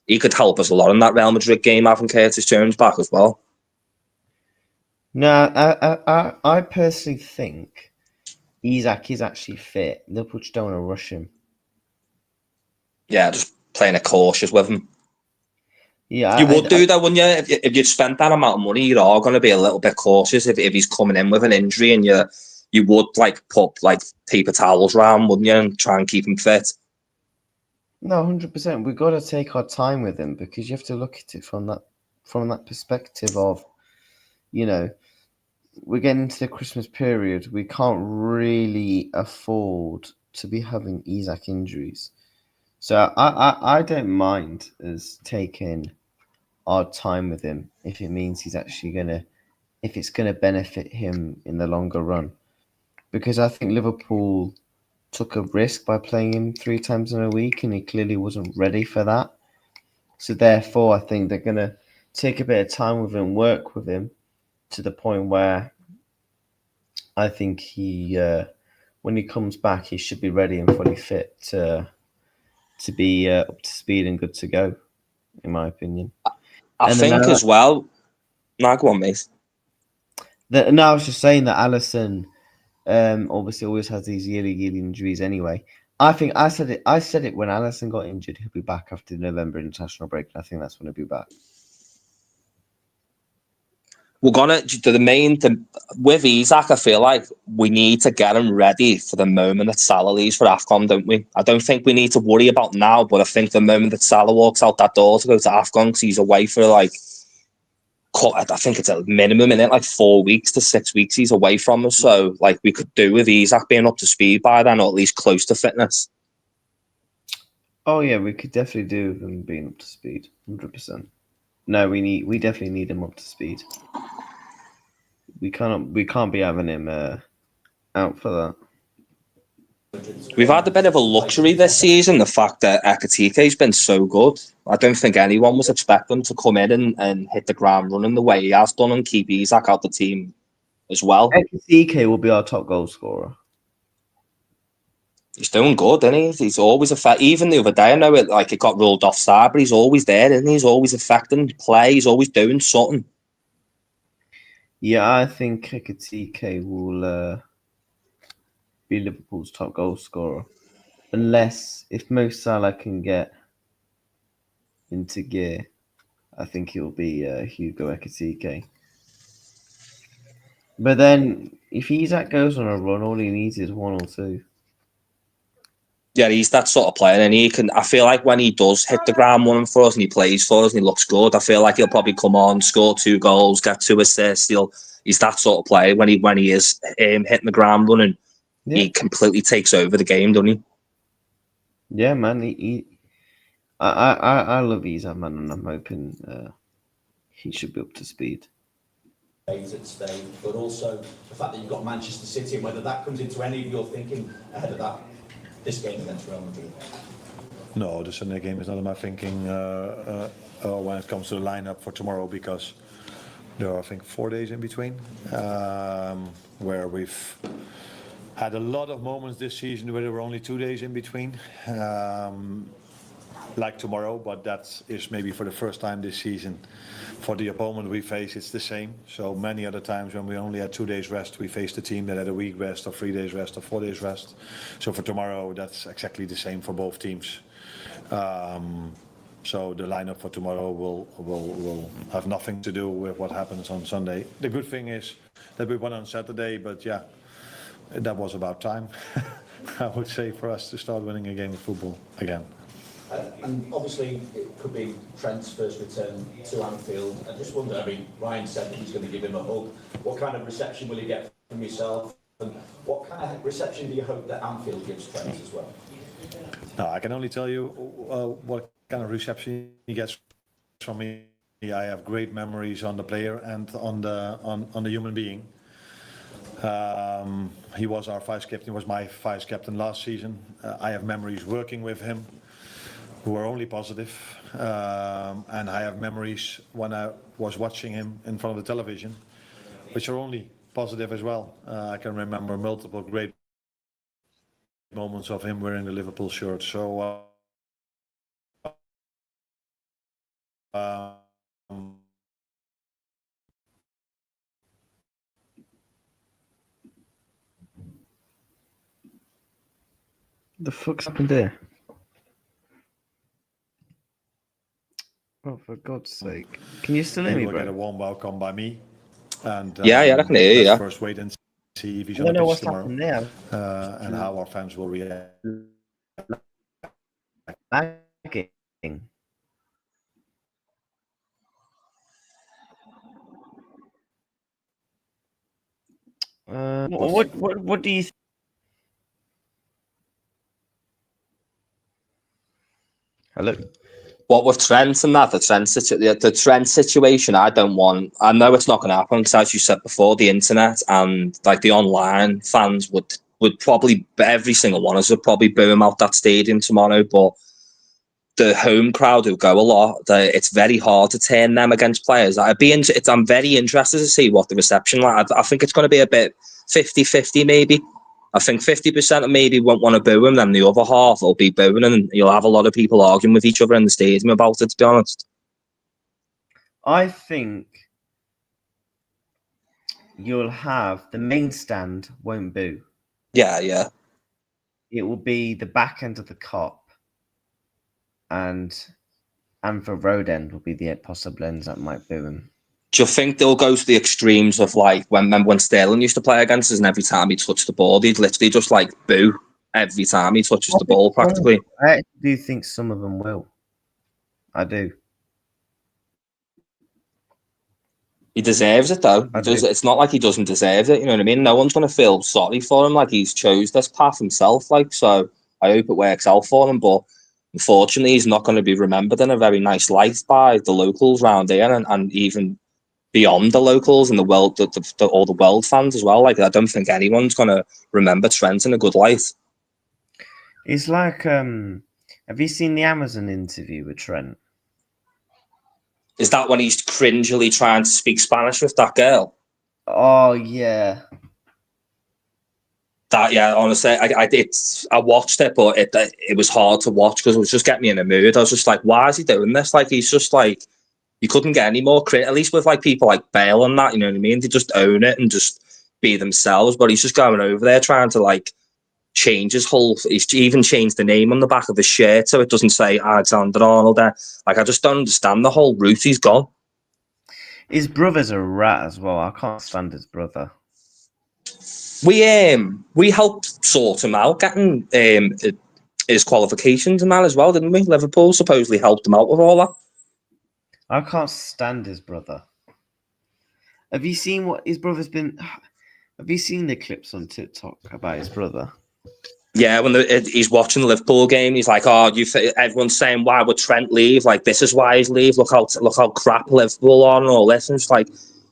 he could help us a lot in that Real Madrid game, having Curtis Jones back as well. No, I personally think Isak is actually fit. Liverpool just don't want to rush him. Yeah, just playing it cautious with him. Yeah, you would do that, wouldn't you? If you'd spent that amount of money, you are going to be a little bit cautious if he's coming in with an injury, and you would put paper towels around, wouldn't you, and try and keep him fit. No, 100%. We've got to take our time with him, because you have to look at it from that perspective of, we're getting into the Christmas period. We can't really afford to be having Isak injuries. So I don't mind us taking our time with him if it means he's actually if it's gonna benefit him in the longer run. Because I think Liverpool took a risk by playing him 3 times in a week, and he clearly wasn't ready for that. So therefore, I think they're gonna take a bit of time with him, work with him to the point where I think when he comes back, he should be ready and fully fit to be up to speed and good to go, in my opinion. I think as well. No, go on, mate. No, I was just saying that Alisson obviously always has these yearly injuries anyway. I think I said it when Alisson got injured. He'll be back after the November international break. And I think that's when he'll be back. We're gonna with Isak. I feel like we need to get him ready for the moment that Salah leaves for AFCON, don't we? I don't think we need to worry about now, but I think the moment that Salah walks out that door to go to AFCON, because he's away for I think it's a minimum in it, 4 weeks to 6 weeks he's away from us. So we could do with Isak being up to speed by then, or at least close to fitness. Oh yeah, we could definitely do with him being up to speed, 100%. No, we definitely need him up to speed. We can't be having him out for that. We've had a bit of a luxury this season, the fact that Ekitike's been so good. I don't think anyone was expecting him to come in and hit the ground running the way he has done and keep Isak out the team as well. Ekitike will be our top goal scorer. He's doing good, isn't he? He's always even the other day, I know it got ruled offside, but he's always there, isn't he? He's always affecting play. He's always doing something. Yeah, I think Ekitike will be Liverpool's top goal scorer, unless if Mo Salah can get into gear, I think it'll be Hugo Ekitike. But then if Isak goes on a run, all he needs is 1 or 2. Yeah, he's that sort of player, and I feel like when he does hit the ground running for us and he plays for us and he looks good, I feel like he'll probably come on, score 2 goals, get 2 assists. He's that sort of player when he is hitting the ground running. Yeah. He completely takes over the game, doesn't he? Yeah, man. I love Isak, man, and I'm hoping he should be up to speed. Today, but also the fact that you've got Manchester City, and whether that comes into any of your thinking ahead of this game against Real Madrid. No, the Sunday game is not in my thinking when it comes to the lineup for tomorrow, because there are, I think, 4 days in between where we've had a lot of moments this season where there were only 2 days in between. like tomorrow, but that is maybe for the first time this season. For the opponent we face, it's the same. So many other times when we only had 2 days rest, we faced a team that had a week rest or 3 days rest or 4 days rest. So for tomorrow, that's exactly the same for both teams. So the lineup for tomorrow will have nothing to do with what happens on Sunday. The good thing is that we won on Saturday, but yeah, that was about time, I would say, for us to start winning a game of football again. And obviously, it could be Trent's first return to Anfield. I just wonder, I mean, Ryan said that he's going to give him a hug. What kind of reception will he get from yourself? And what kind of reception do you hope that Anfield gives Trent as well? No, I can only tell you what kind of reception he gets from me. I have great memories on the player and on the human being. He was our vice captain. He was my vice captain last season. I have memories working with him, who are only positive. And I have memories when I was watching him in front of the television, which are only positive as well. I can remember multiple great moments of him wearing the Liverpool shirt. So The fuck's happened there? Oh, for God's sake. Can you still hear me, he will get a bro? warm welcome by me. And Yeah, I can hear you, let's yeah. first wait and see if he's I on don't the know pitch what's tomorrow. happened there. And how our fans will react. Lagging. What do you Hello? What with Trent and that, the Trent situation, I know it's not going to happen because, as you said before, the internet and like the online fans would probably, every single one of us would probably boo him out that stadium tomorrow, but the home crowd who go a lot, it's very hard to turn them against players. I'm very interested to see what the reception like. I think it's going to be a bit 50-50 maybe. I think 50% maybe won't want to boo him, then the other half will be booing, and you'll have a lot of people arguing with each other in the stadium about it, to be honest. I think you'll have the main stand won't boo. Yeah. It will be the back end of the Kop and Anfield Road end will be the possible ends that might boo him. Do you think they'll go to the extremes of like when Sterling used to play against us, and every time he touched the ball, he'd literally just like boo every time he touches the ball practically? I do think some of them will. I do. He deserves it though. It's not like he doesn't deserve it. You know what I mean? No one's going to feel sorry for him. Like, he's chose this path himself. Like, so I hope it works out for him. But unfortunately, he's not going to be remembered in a very nice light by the locals around here, and even beyond the locals and the world, all the world fans as well. Like, I don't think anyone's going to remember Trent in a good light. It's like, have you seen the Amazon interview with Trent? Is that when he's cringily trying to speak Spanish with that girl? Oh, yeah. Yeah, honestly, I watched it, but it was hard to watch because it was just getting me in a mood. I was just like, why is he doing this? Like, he's just like, you couldn't get any more credit, at least with like people like Bale and that, you know what I mean? They just own it and just be themselves, but he's just going over there trying to like change his whole, he's even changed the name on the back of his shirt so it doesn't say Alexander Arnold there. Like, I just don't understand the whole route he's gone. His brother's a rat as well. I can't stand his brother. We helped sort him out, getting his qualifications and that as well, didn't we? Liverpool supposedly helped him out with all that. I can't stand his brother. Have you seen what his brother's been? Have you seen the clips on TikTok about his brother? Yeah, when he's watching the Liverpool game, he's like, "Oh, everyone's saying why would Trent leave? Like, this is why he's leave. Look how crap Liverpool are and all this." And it's like,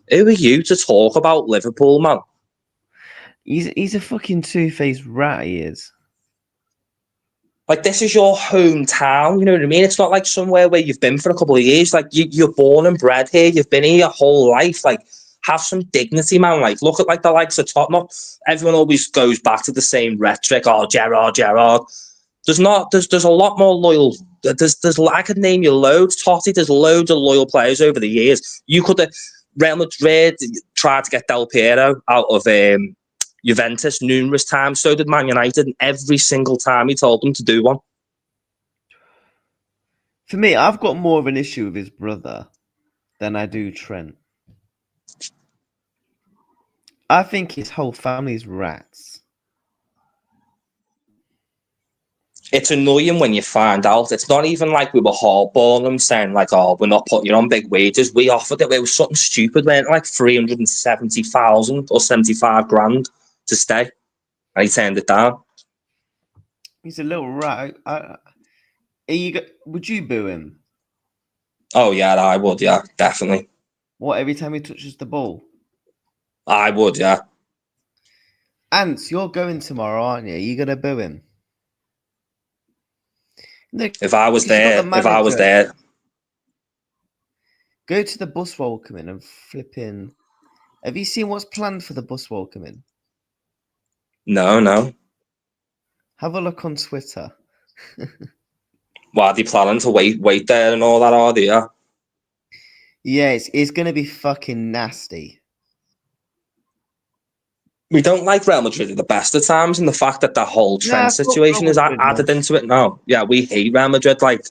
who are you to talk about Liverpool, man? He's a fucking two-faced rat. He is. Like, this is your hometown, you know what I mean? It's not like somewhere where you've been for a couple of years. Like, you're born and bred here. You've been here your whole life. Like, have some dignity, man. Like, look at like the likes of Tottenham. Everyone always goes back to the same rhetoric. Oh, Gerrard. There's not. There's a lot more loyal. There's. I could name you loads. Totti. There's loads of loyal players over the years. You could have. Real Madrid tried to get Del Piero out of Juventus numerous times. So did Man United, and every single time he told them to do one. For me, I've got more of an issue with his brother than I do Trent. I think his whole family's rats. It's annoying when you find out. It's not even like we were hardballing them saying like, oh, we're not putting you on big wages. We offered it. It was something stupid, weren't it? Like 370,000 or 75 grand to stay. And he turned it down. He's a little rat. Would you boo him? Oh, yeah, I would. Yeah, definitely. What, every time he touches the ball? I would, yeah. Ants, you're going tomorrow, aren't you? You're going to boo him? No, if I was there, go to the bus welcoming and flipping. Have you seen what's planned for the bus welcoming? No. Have a look on Twitter. Why are they planning to wait there and all that, are they? Yeah. Yeah, it's going to be fucking nasty. We don't like Real Madrid at the best of times, and the fact that the whole Trent situation is added into it now. Yeah, we hate Real Madrid. Like,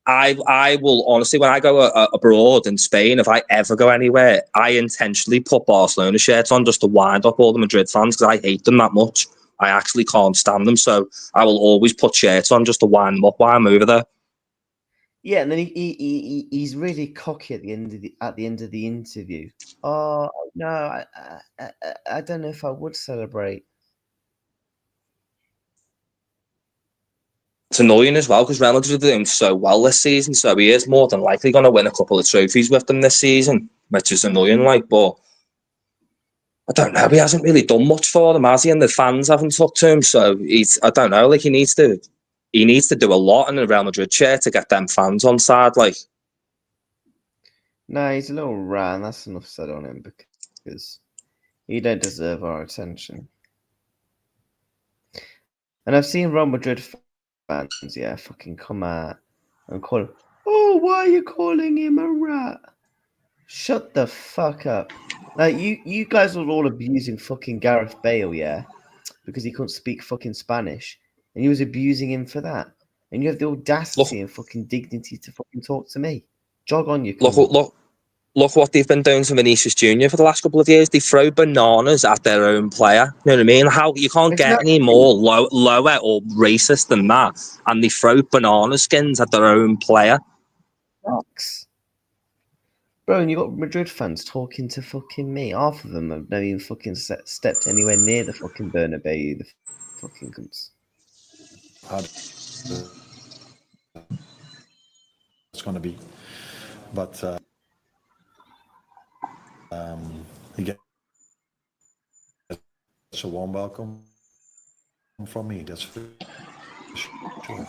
I will honestly, when I go abroad in Spain, if I ever go anywhere, I intentionally put Barcelona shirts on just to wind up all the Madrid fans because I hate them that much. I actually can't stand them, so I will always put shirts on just to wind them up while I'm over there. Yeah, and then he's really cocky at the end of the interview. Oh no, I don't know if I would celebrate. It's annoying as well because Real Madrid are doing so well this season, so he is more than likely going to win a couple of trophies with them this season, which is annoying. Like, but I don't know. He hasn't really done much for them, has he? And the fans haven't took to him, so I don't know. Like, he needs to do a lot in the Real Madrid chair to get them fans on side. Like, no, he's a little rat, and that's enough said on him because he don't deserve our attention. And I've seen Real Madrid fans, fucking come out and call him, oh, why are you calling him a rat? Shut the fuck up. Like, you guys were all abusing fucking Gareth Bale, yeah? Because he couldn't speak fucking Spanish. And you was abusing him for that. And you have the audacity and fucking dignity to fucking talk to me. Jog on, you cunt. Look what they've been doing to Vinicius Jr. for the last couple of years. They throw bananas at their own player. You know what I mean? How you can't get any more lower or racist than that. And they throw banana skins at their own player. Sucks. Bro, and you got Madrid fans talking to fucking me. Half of them have never even fucking stepped anywhere near the fucking Bernabeu. The fucking cunts. It's going to be, but he gets a warm welcome from me. That's for sure.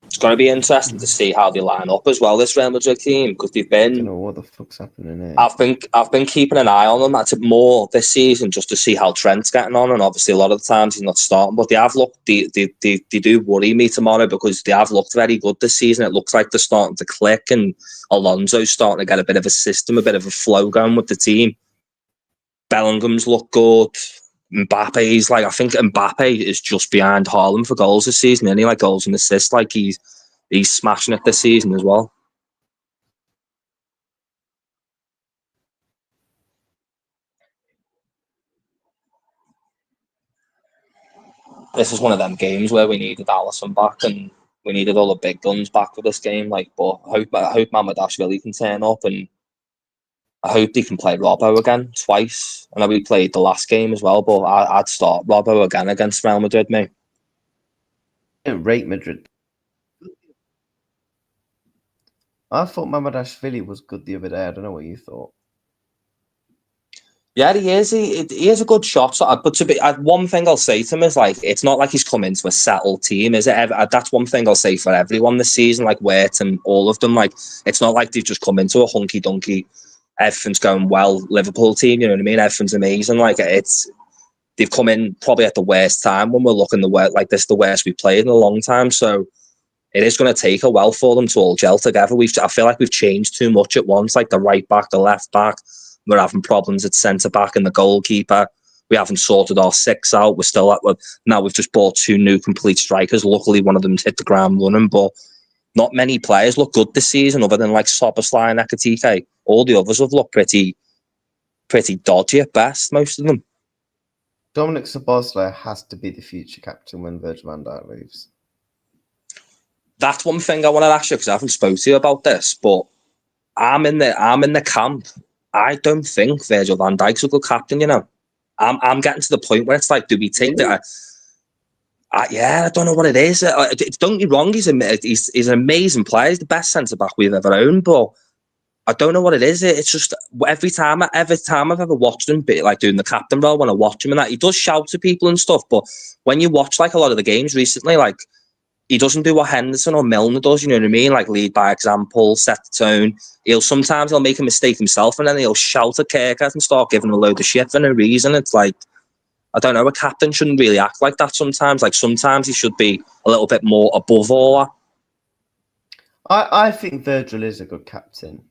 It's going to be interesting to see how they line up as well, this Real Madrid team, because they've been. I don't know what the fuck's happening here. I've been keeping an eye on them. That's more this season just to see how Trent's getting on, and obviously a lot of the times he's not starting, but they have looked. They do worry me tomorrow because they have looked very good this season. It looks like they're starting to click, and Alonso's starting to get a bit of a system, a bit of a flow going with the team. Bellingham's looked good. Mbappe's I think Mbappe is just behind Haaland for goals this season, and he goals and assists. Like he's smashing it this season as well. This is one of them games where we needed Alisson back and we needed all the big guns back for this game. But I hope Mamadashvili can turn up, and I hope they can play Robbo again twice. I know we played the last game as well, but I'd start Robbo again against Real Madrid, mate. I don't rate Madrid. I thought Mamadashvili was good the other day. I don't know what you thought. Yeah, he is. He is a good shot. But to be one thing I'll say to him is like, it's not like he's come into a settled team, is it? That's one thing I'll say for everyone this season, like Wirt and all of them. Like, it's not like they've just come into a hunky dunky, everything's going well Liverpool team. You know what I mean? Everything's amazing. Like they've come in probably at the worst time when we're looking the worst we played in a long time. So it is going to take a while for them to all gel together. I feel like we've changed too much at once, like the right back, the left back. We're having problems at centre back and the goalkeeper. We haven't sorted our six out. We're still now we've just bought 2 new complete strikers. Luckily, one of them's hit the ground running, but not many players look good this season other than like Szoboszlai and Ekitike. All the others have looked pretty dodgy at best, most of them. Dominic Szoboszlai has to be the future captain when Virgil van Dijk leaves. That's one thing I want to ask you, because I haven't spoken to you about this, but I'm in the camp. I don't think Virgil van Dijk's a good captain, you know. I'm getting to the point where it's like, do we take that? Yeah, I don't know what it is. Don't get me wrong, he's an amazing player. He's the best centre-back we've ever owned, but I don't know what it is. It's just every time I've ever watched him, like doing the captain role, when I watch him and that, he does shout to people and stuff, but when you watch like a lot of the games recently, like, he doesn't do what Henderson or Milner does, you know what I mean? Like, lead by example, set the tone. Sometimes he'll make a mistake himself and then he'll shout at Kirkers and start giving him a load of shit for no reason. It's like, I don't know, a captain shouldn't really act like that sometimes. Like, sometimes he should be a little bit more above all that. I think Virgil is a good captain.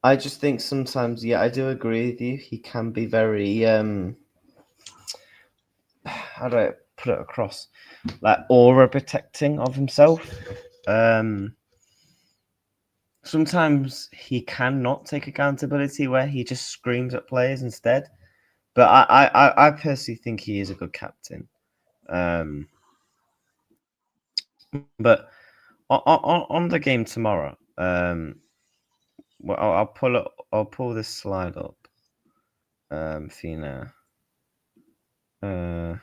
I just think sometimes, yeah, I do agree with you. He can be very, how do I put it across? Like, aura protecting of himself. Sometimes he cannot take accountability where he just screams at players instead. But I personally think he is a good captain. But on the game tomorrow, well, I'll pull this slide up for you now.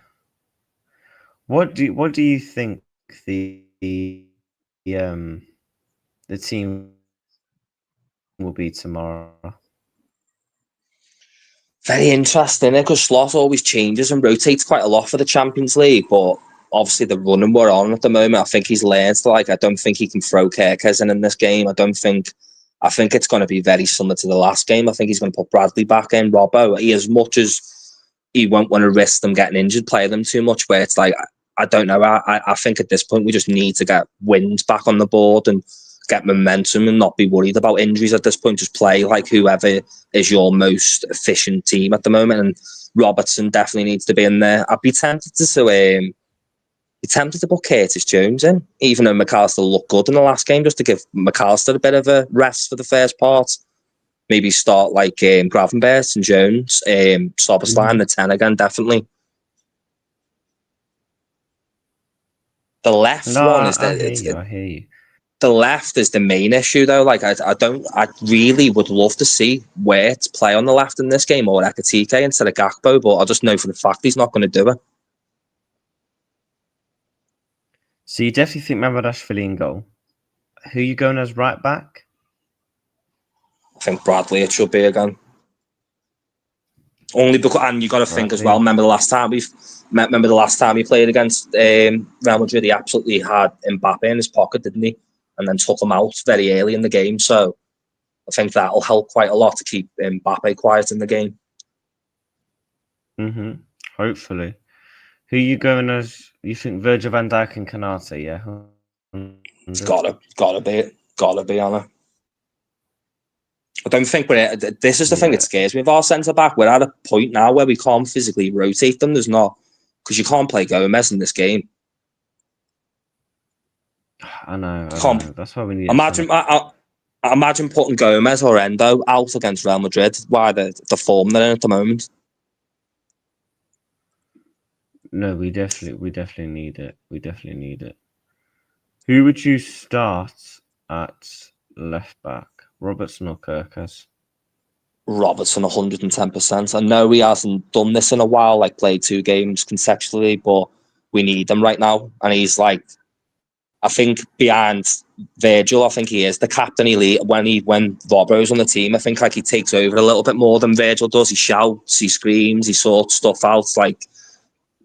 What do you think the team will be tomorrow? Very interesting, because Slot always changes and rotates quite a lot for the Champions League, but obviously the running we're on at the moment, I think he's learned to, like, I don't think he can throw Kirkers in this game. I think it's going to be very similar to the last game. I think he's going to put Bradley back in, Robbo. As much as he won't want to risk them getting injured, play them too much, where it's like, I don't know. I think at this point we just need to get wins back on the board and get momentum and not be worried about injuries at this point. Just play like whoever is your most efficient team at the moment. And Robertson definitely needs to be in there. I'd be tempted to put Curtis Jones in, even though McAllister looked good in the last game, just to give McAllister a bit of a rest for the first part. Maybe start like Gravenberch and Jones, Szoboszlai and the 10 again, definitely. The left one is I hear you. The left is the main issue, though. Like, I really would love to see Wirt play on the left in this game, or Ekitike instead of Gakpo, but I just know for the fact he's not going to do it. So you definitely think Mamadashvili in goal. Who are you going as right back? I think Bradley it should be again. Only because, and you got to think as well. Remember the last time he played against Real Madrid, he absolutely had Mbappe in his pocket, didn't he? And then took him out very early in the game. So I think that'll help quite a lot to keep Mbappe quiet in the game. Hopefully. Who are you going as? You think Virgil van Dijk and Kanate? Yeah, it's gotta be Anna. I don't think this is the thing that scares me of our centre back. We're at a point now where we can't physically rotate them. There's not, because you can't play Gomez in this game. I know. That's why we need. Imagine putting Gomez or Endo out against Real Madrid. Why the form they're in at the moment. No, we definitely need it. We definitely need it. Who would you start at left back? Robertson or Kirkers? Robertson, 110%. I know he hasn't done this in a while, like played 2 games consecutively, but we need him right now. And he's like, I think behind Virgil, I think he is the captain. When Robbo's on the team, I think like he takes over a little bit more than Virgil does. He shouts, he screams, he sorts stuff out.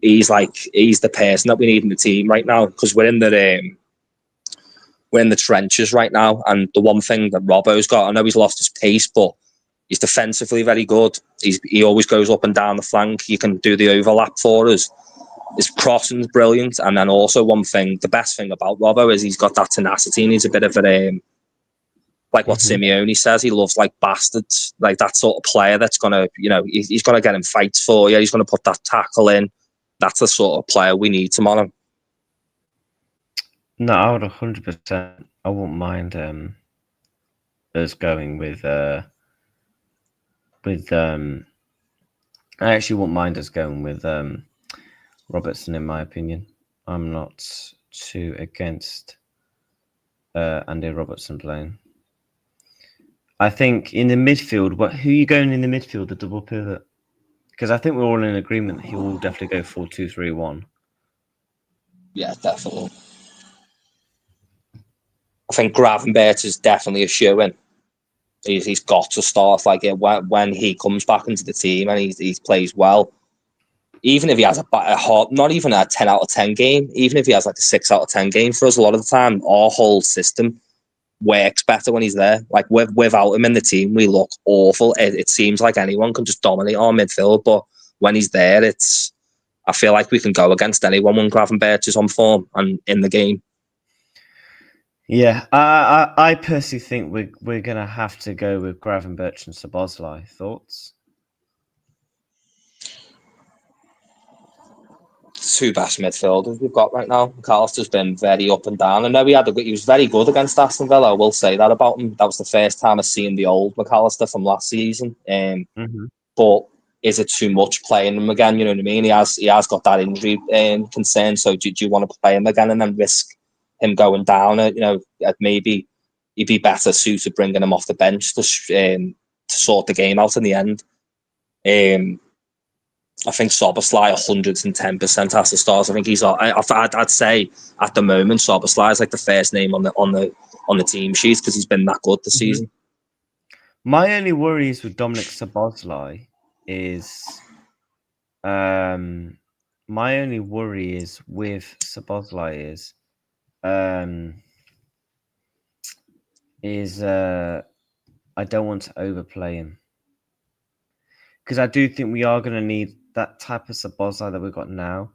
He's the person that we need in the team right now, because we're in the trenches right now. And the one thing that Robbo's got, I know he's lost his pace, but he's defensively very good. He always goes up and down the flank. He can do the overlap for us. His crossing's brilliant. And then also the best thing about Robbo is he's got that tenacity, and he's a bit of like what Simeone says, he loves like bastards, like that sort of player that's gonna, he's gonna get in fights for you. He's gonna put that tackle in. That's the sort of player we need tomorrow. No, I would 100%. I wouldn't mind us going with I actually wouldn't mind us going with Robertson, in my opinion. I'm not too against Andy Robertson playing. I think in the midfield, who are you going in the midfield, the double pivot? Because I think we're all in agreement that he will definitely go 4-2-3-1. Yeah, definitely. I think Gravenberch is definitely a shoe-in. He's got to start when he comes back into the team and he plays well. Even if he has not even a 10 out of 10 game, even if he has like a 6 out of 10 game for us, a lot of the time, our whole system works better when he's there. Like without him in the team, we look awful. It seems like anyone can just dominate our midfield, but when he's there, I feel like we can go against anyone when Gravenberch is on form and in the game. Yeah, I personally think we're gonna have to go with Gravenberch and Szoboszlai. Thoughts? Two best midfielders we've got right now. McAllister's been very up and down. I know he was very good against Aston Villa. I will say that about him. That was the first time I've seen the old McAllister from last season. But is it too much playing him again? You know what I mean? He has got that injury concern. So do you want to play him again and then risk him going down? Maybe he'd be better suited bringing him off the bench to sort the game out in the end. I think Szoboszlai 110% has to start. I think I'd say at the moment Szoboszlai is like the first name on the team sheet because he's been that good this season. My only worries with Dominic Szoboszlai is I don't want to overplay him, because I do think we are going to need that type of Szoboszlai that we've got now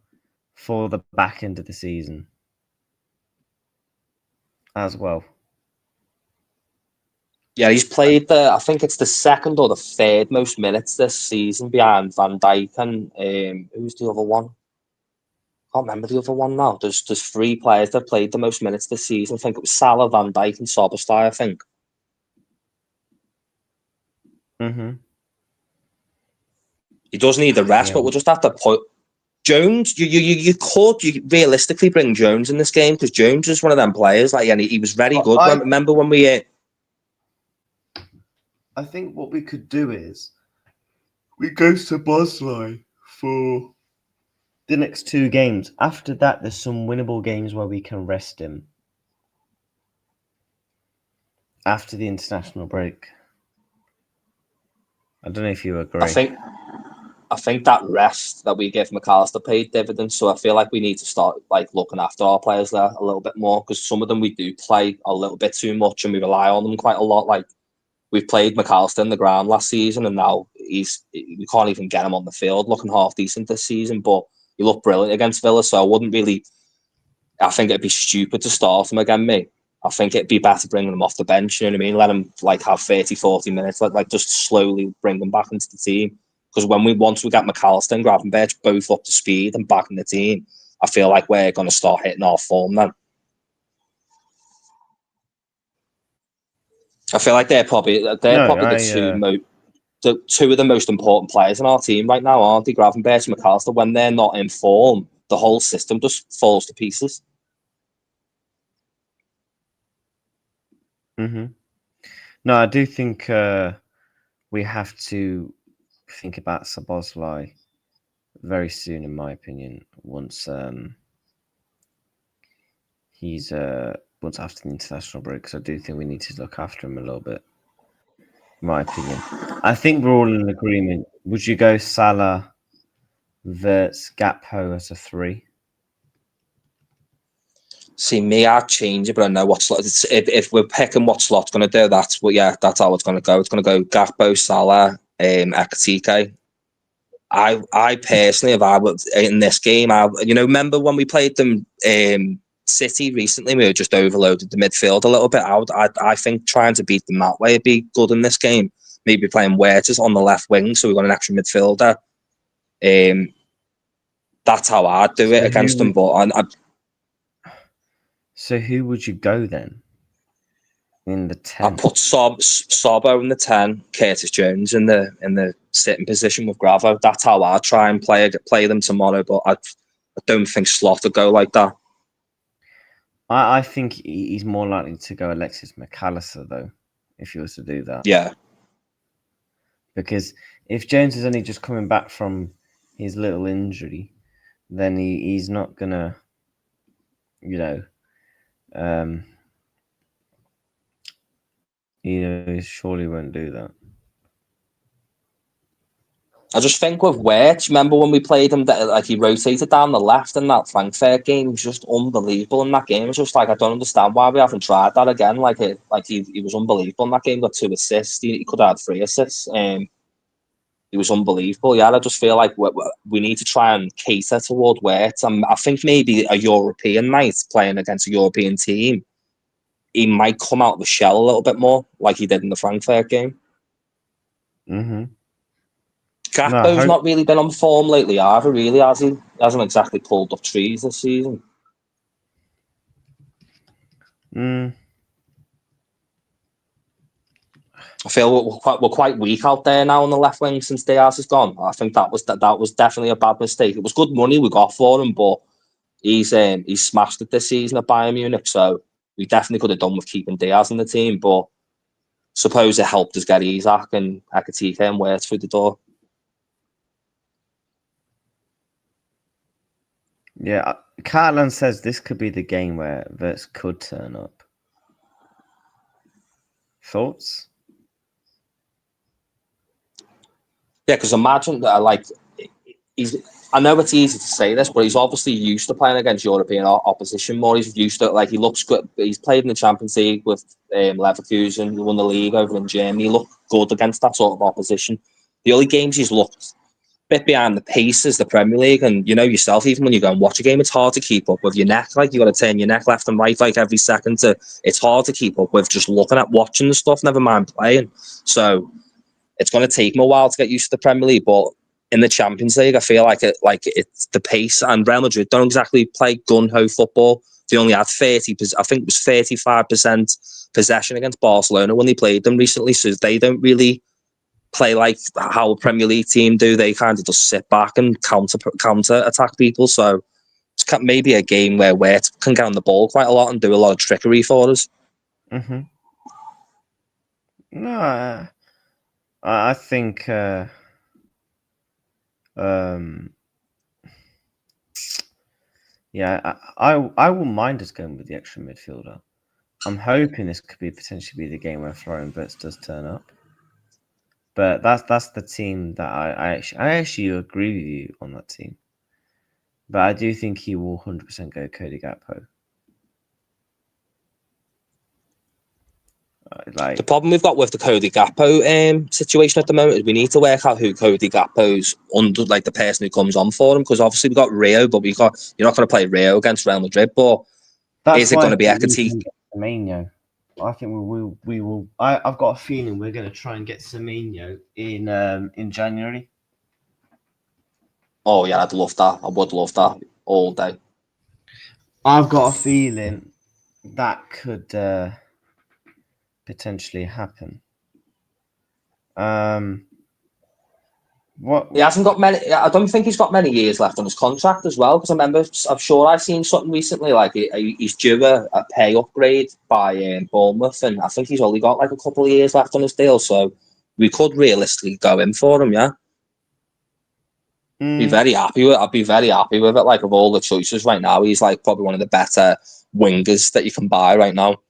for the back end of the season as well. Yeah, he's played I think it's the second or the third most minutes this season behind Van Dijk and who's the other one? I can't remember the other one now. There's 3 players that played the most minutes this season. I think it was Salah, Van Dijk and Szoboszlai, I think. He does need the rest, but we'll just have to put Jones. You could realistically bring Jones in this game, because Jones is one of them players. And he was very good. Remember when we? I think what we could do is we go to Szoboszlai for the next 2 games. After that, there's some winnable games where we can rest him after the international break. I don't know if you agree. I think that rest that we give McAllister paid dividends. So I feel like we need to start looking after our players there a little bit more, because some of them we do play a little bit too much and we rely on them quite a lot. Like we've played McAllister in the ground last season, and now we can't even get him on the field looking half decent this season. But he looked brilliant against Villa, so I think it'd be stupid to start him again, mate. I think it'd be better bringing him off the bench, you know what I mean? Let him have 30, 40 minutes, just slowly bring him back into the team. Because once we get McAllister and Gravenberch both up to speed and back in the team, I feel like we're going to start hitting our form then. I feel like they're probably the two of the most important players in our team right now, aren't they? Gravenberch and McAllister. When they're not in form, the whole system just falls to pieces. No, I do think we have to think about Szoboszlai very soon, in my opinion. Once he's once after the international break. So I do think we need to look after him a little bit. In my opinion, I think we're all in agreement. Would you go Salah, Verts, Gakpo as a 3? See, me, I'd change it, but I know what slot. If we're picking what slot's going to do, that's how it's going to go. It's going to go Gakpo, Salah, Ekitike. I personally, if I was in this game, remember when we played them City recently, we were just overloaded the midfield a little bit. I think trying to beat them that way would be good in this game. Maybe playing Werters on the left wing, so we've got an extra midfielder. That's how I'd do it against them. But so who would you go then? In the 10? I'd put Sobbo in the 10, Curtis Jones in the sitting position with Gravo. That's how I'd try and play them tomorrow. But I don't think Slot would go like that. I think he's more likely to go Alexis McAllister though, if he was to do that. Yeah. Because if Jones is only just coming back from his little injury, then he's not gonna, he surely won't do that. I just think with Wirtz, remember when we played him, that he rotated down the left in that Frankfurt game? He was just unbelievable in that game. It's just I don't understand why we haven't tried that again. He was unbelievable in that game. Got 2 assists. He could have had 3 assists. He was unbelievable. Yeah, I just feel like we need to try and cater toward Wirtz. I think maybe a European night playing against a European team, he might come out of the shell a little bit more, like he did in the Frankfurt game. Mm-hmm. Gakpo's not really been on form lately either, really, has he? He hasn't exactly pulled up trees this season. I feel we're quite weak out there now on the left wing since Diaz has gone. I think that was definitely a bad mistake. It was good money we got for him, but he's smashed it this season at Bayern Munich, so we definitely could have done with keeping Diaz in the team, but suppose it helped us get Isak and Ekitike and Wirtz through the door. Yeah, Catalan says this could be the game where Wirtz could turn up. Thoughts? Yeah, because imagine that, I know it's easy to say this, but he's obviously used to playing against European opposition more. He's used to he looks good. He's played in the Champions League with Leverkusen. He won the league over in Germany. He looked good against that sort of opposition. The only games he's looked a bit behind the pace is the Premier League. And you know yourself, even when you go and watch a game, it's hard to keep up with your neck. You got to turn your neck left and right every second. It's hard to keep up with just looking at watching the stuff, never mind playing. So it's going to take him a while to get used to the Premier League, but in the Champions League, I feel like it's the pace, and Real Madrid don't exactly play gun-ho football. They only had 35% possession against Barcelona when they played them recently, so they don't really play like how a Premier League team do. They kind of just sit back and counter attack people. So it's maybe a game where Wirtz can get on the ball quite a lot and do a lot of trickery for us. Mm-hmm. No, I think. Yeah, I wouldn't mind us going with the extra midfielder. I'm hoping this could potentially be the game where Florian Wirtz does turn up. But that's the team that I actually agree with you on that team. But I do think he will 100% go Cody Gakpo. The problem we've got with the Cody Gakpo situation at the moment is we need to work out who Cody Gakpo's under, the person who comes on for him, because obviously we've got Rio, but you're not going to play Rio against Real Madrid. But is it going to be Ekitike? I think we will. I've got a feeling we're going to try and get Semenyo in January. Oh yeah, I'd love that. I would love that all day. I've got a feeling that could potentially happen. He hasn't got many. I don't think he's got many years left on his contract as well. Because I'm sure I've seen something recently he's due a pay upgrade by Bournemouth, and I think he's only got a couple of years left on his deal. So we could realistically go in for him, yeah. Be very happy with. I'd be very happy with it. Like of all the choices right now, he's like probably one of the better wingers that you can buy right now.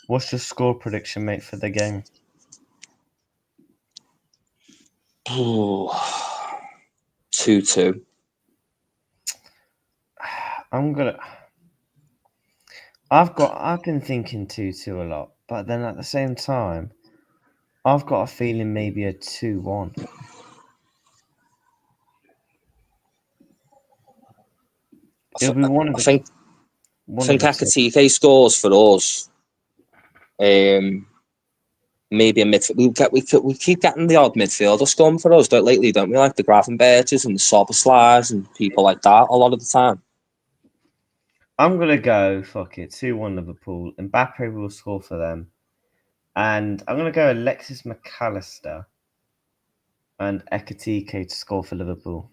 What's your score prediction, mate, for the game? Ooh, 2-2. I've been thinking 2-2 a lot, but then at the same time, I've got a feeling maybe a 2-1. It'll be one of the. I think Ekitike scores for us. Maybe a midfield. We keep getting the odd midfielder scum for us, lately, don't we? Like the Gravenberches and the Soberslars and people like that a lot of the time. I'm gonna go 2-1 Liverpool. Mbappe will score for them, and I'm gonna go Alexis McAllister and Ekitike to score for Liverpool.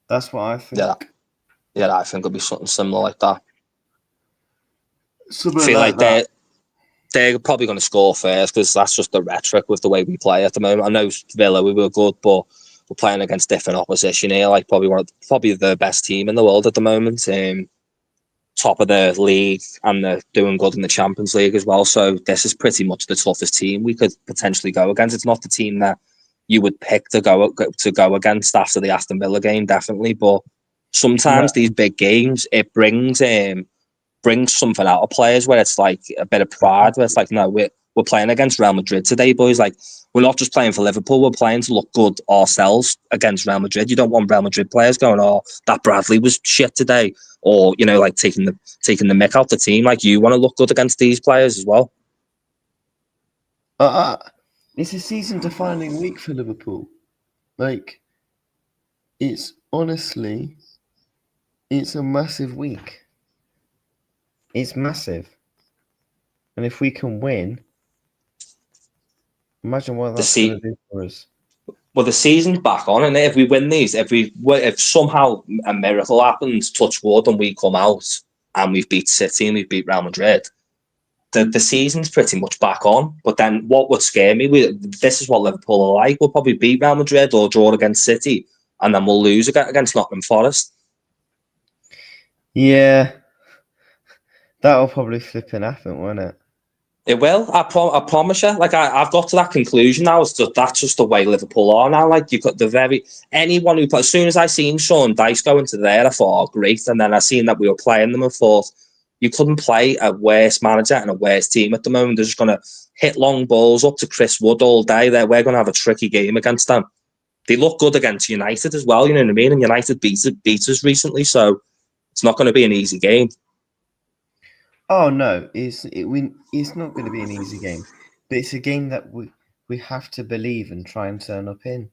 That's what I think. Yeah, I think it'll be something similar like that. Something I feel like that. They're probably going to score first because that's just the rhetoric with the way we play at the moment. I know Villa, we were good, but we're playing against different opposition here. Like probably the best team in the world at the moment. Top of the league, and they're doing good in the Champions League as well. So this is pretty much the toughest team we could potentially go against. It's not the team that you would pick to go against after the Aston Villa game, definitely. But sometimes these big games, it brings something out of players where it's like a bit of pride, where it's like, no, we're playing against Real Madrid today, boys. Like, we're not just playing for Liverpool, we're playing to look good ourselves against Real Madrid. You don't want Real Madrid players going, oh, that Bradley was shit today, or, you know, like taking the mick out the team. Like, you want to look good against these players as well. It's a season-defining week for Liverpool. Like, it's honestly, it's a massive week. It's massive. And if we can win, imagine what that's going to do for us. Well, the season's back on, and if we win these, if somehow a miracle happens, touch wood, and we come out and we've beat City and we've beat Real Madrid, the season's pretty much back on. But then what would scare me, this is what Liverpool are like. We'll probably beat Real Madrid or draw against City, and then we'll lose against Nottingham Forest. Yeah. That'll probably flipping happen, won't it? It will. I promise you. Like I've got to that conclusion now. That's just the way Liverpool are now. Like you've got anyone who. As soon as I seen Sean Dyche go into there, I thought, oh, great. And then I seen that we were playing them and thought, you couldn't play a worse manager and a worse team at the moment. They're just going to hit long balls up to Chris Wood all day. We're going to have a tricky game against them. They look good against United as well. You know what I mean? And United beat us recently, so it's not going to be an easy game. Oh no, it's not going to be an easy game, but it's a game that we have to believe and try and turn up in.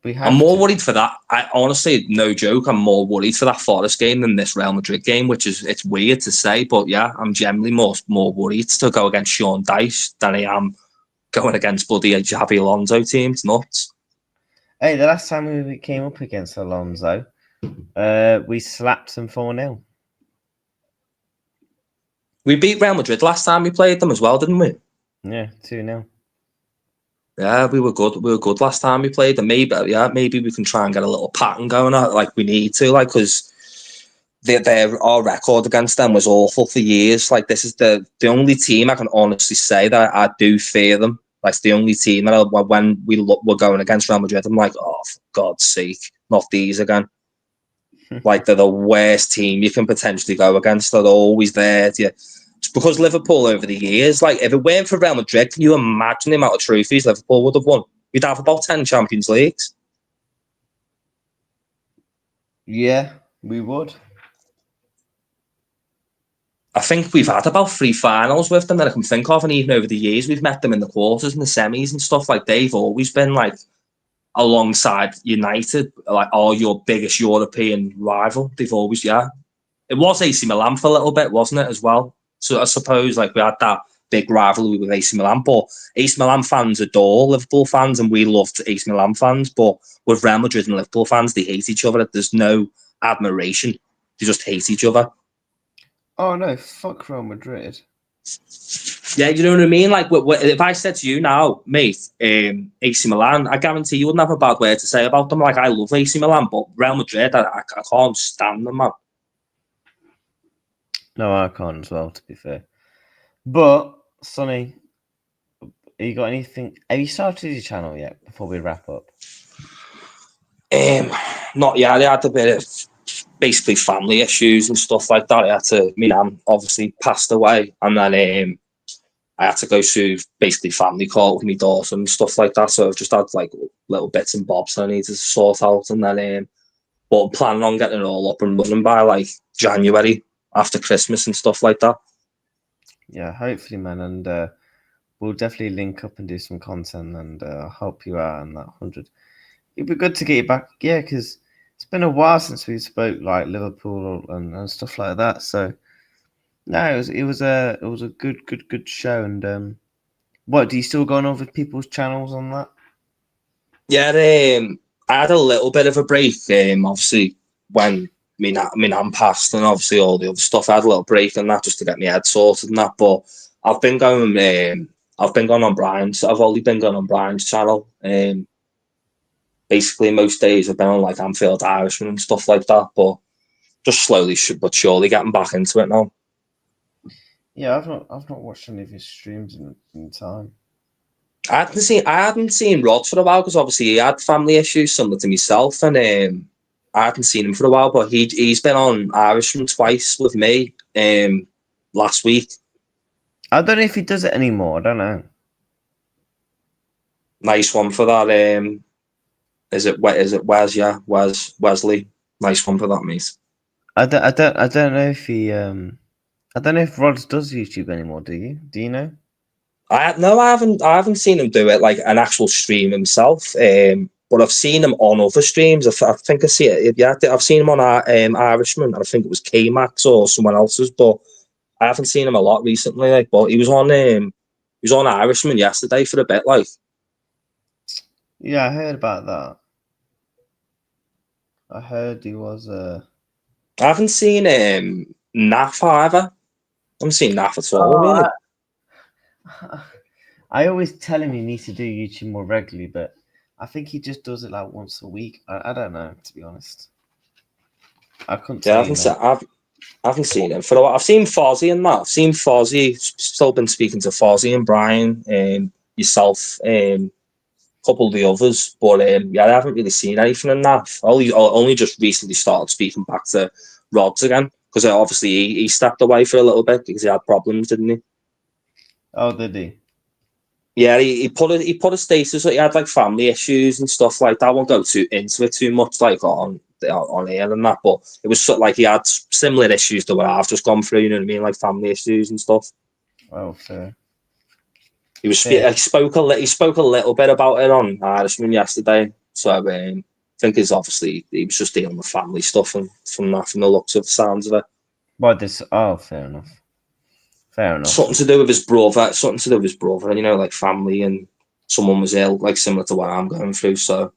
I'm more worried for that. I honestly, no joke, I'm more worried for that Forest game than this Real Madrid game, which is, it's weird to say, but yeah, I'm generally more worried to go against Sean Dyche than I am going against bloody Xabi Alonso team. It's nuts. Hey, the last time we came up against Alonso, we slapped them 4-0. We beat Real Madrid last time we played them as well, didn't we? Yeah, 2-0. Yeah, we were good. We were good last time we played, and maybe we can try and get a little pattern going on, like we need to, like, because our record against them was awful for years. Like, this is the only team I can honestly say that I do fear them. Like, it's the only team that when we're going against Real Madrid, I'm like, oh, for God's sake, not these again. Like, they're the worst team you can potentially go against. They're always there. It's because Liverpool over the years, like, if it weren't for Real Madrid, can you imagine the amount of trophies Liverpool would have won? We'd have about 10 Champions Leagues. Yeah, we would. I think we've had about 3 finals with them that I can think of, and even over the years, we've met them in the quarters and the semis and stuff. Like, they've always been, like, alongside United, like, your biggest European rival. They've always, It was AC Milan for a little bit, wasn't it, as well? So I suppose, like, we had that big rivalry with AC Milan, but AC Milan fans adore Liverpool fans, and we loved AC Milan fans. But with Real Madrid and Liverpool fans, they hate each other. There's no admiration. They just hate each other. Oh no, fuck Real Madrid. Yeah, you know what I mean? Like, if I said to you now, mate, AC Milan, I guarantee you wouldn't have a bad word to say about them. Like, I love AC Milan, but Real Madrid, I can't stand them, man. No, I can't as well, to be fair. But, Sonny, have you got anything? Have you started your channel yet before we wrap up? Not yet. I had a bit of basically family issues and stuff like that. My nan obviously passed away, and then I had to go through basically family court with my daughter and stuff like that. So I've just had like little bits and bobs I needed to sort out, and then but I'm planning on getting it all up and running by like January after Christmas and stuff like that. Yeah, hopefully, man, and we'll definitely link up and do some content and help you out on that 100. It'd be good to get you back, yeah, because it's been a while since we spoke like Liverpool and stuff like that. So no, it was a good show. And what do you still go on over people's channels on that? Yeah, I had a little bit of a break. Obviously when my nan passed and obviously all the other stuff, I had a little break on that just to get my head sorted and that. But I've been going on Brian's. I've only been going on Brian's channel. Basically most days I've been on like Anfield Irishman and stuff like that, but just slowly but surely getting back into it now. Yeah, I've not watched any of his streams in time. I hadn't seen Rod for a while because obviously he had family issues similar to myself, and I hadn't seen him for a while. But he's been on Irishman twice with me last week. I don't know if he does it anymore. I don't know. Nice one for that. Is it Wes? Yeah, Wesley. Nice one for that, mate. I don't know if he I don't know if Rod does YouTube anymore. Do you? Do you know? I haven't seen him do it like an actual stream himself. But I've seen him on other streams. I think I see it. Yeah, I've seen him on Irishman. I think it was K-Max or someone else's. But I haven't seen him a lot recently. Like, but he was on Irishman yesterday for a bit. Like, yeah, I heard about that. I heard he was. I haven't seen Naf either. I haven't seen Naf at all. Really. I always tell him he needs to do YouTube more regularly, but I think he just does it like once a week. I don't know, to be honest. I couldn't. Yeah, I haven't seen him for a while. I've seen Fozzie and that. I've seen Fozzie. Still been speaking to Fozzie and Brian, yourself, a couple of the others. But yeah, I haven't really seen anything in that. I only just recently started speaking back to Rods again because obviously he stepped away for a little bit because he had problems, didn't he? Oh, did he? Yeah, he put a status that he had like family issues and stuff like that. I won't go into it too much like on air and that, but it was sort of like he had similar issues to what I've just gone through. You know what I mean, like family issues and stuff. Oh, fair. He spoke a little bit about it on Irishman yesterday. So I think he was just dealing with family stuff and from the looks of the sounds of it. What this? Oh, fair enough. Fair enough. Something to do with his brother, and you know, like family, and someone was ill, like similar to what I'm going through. So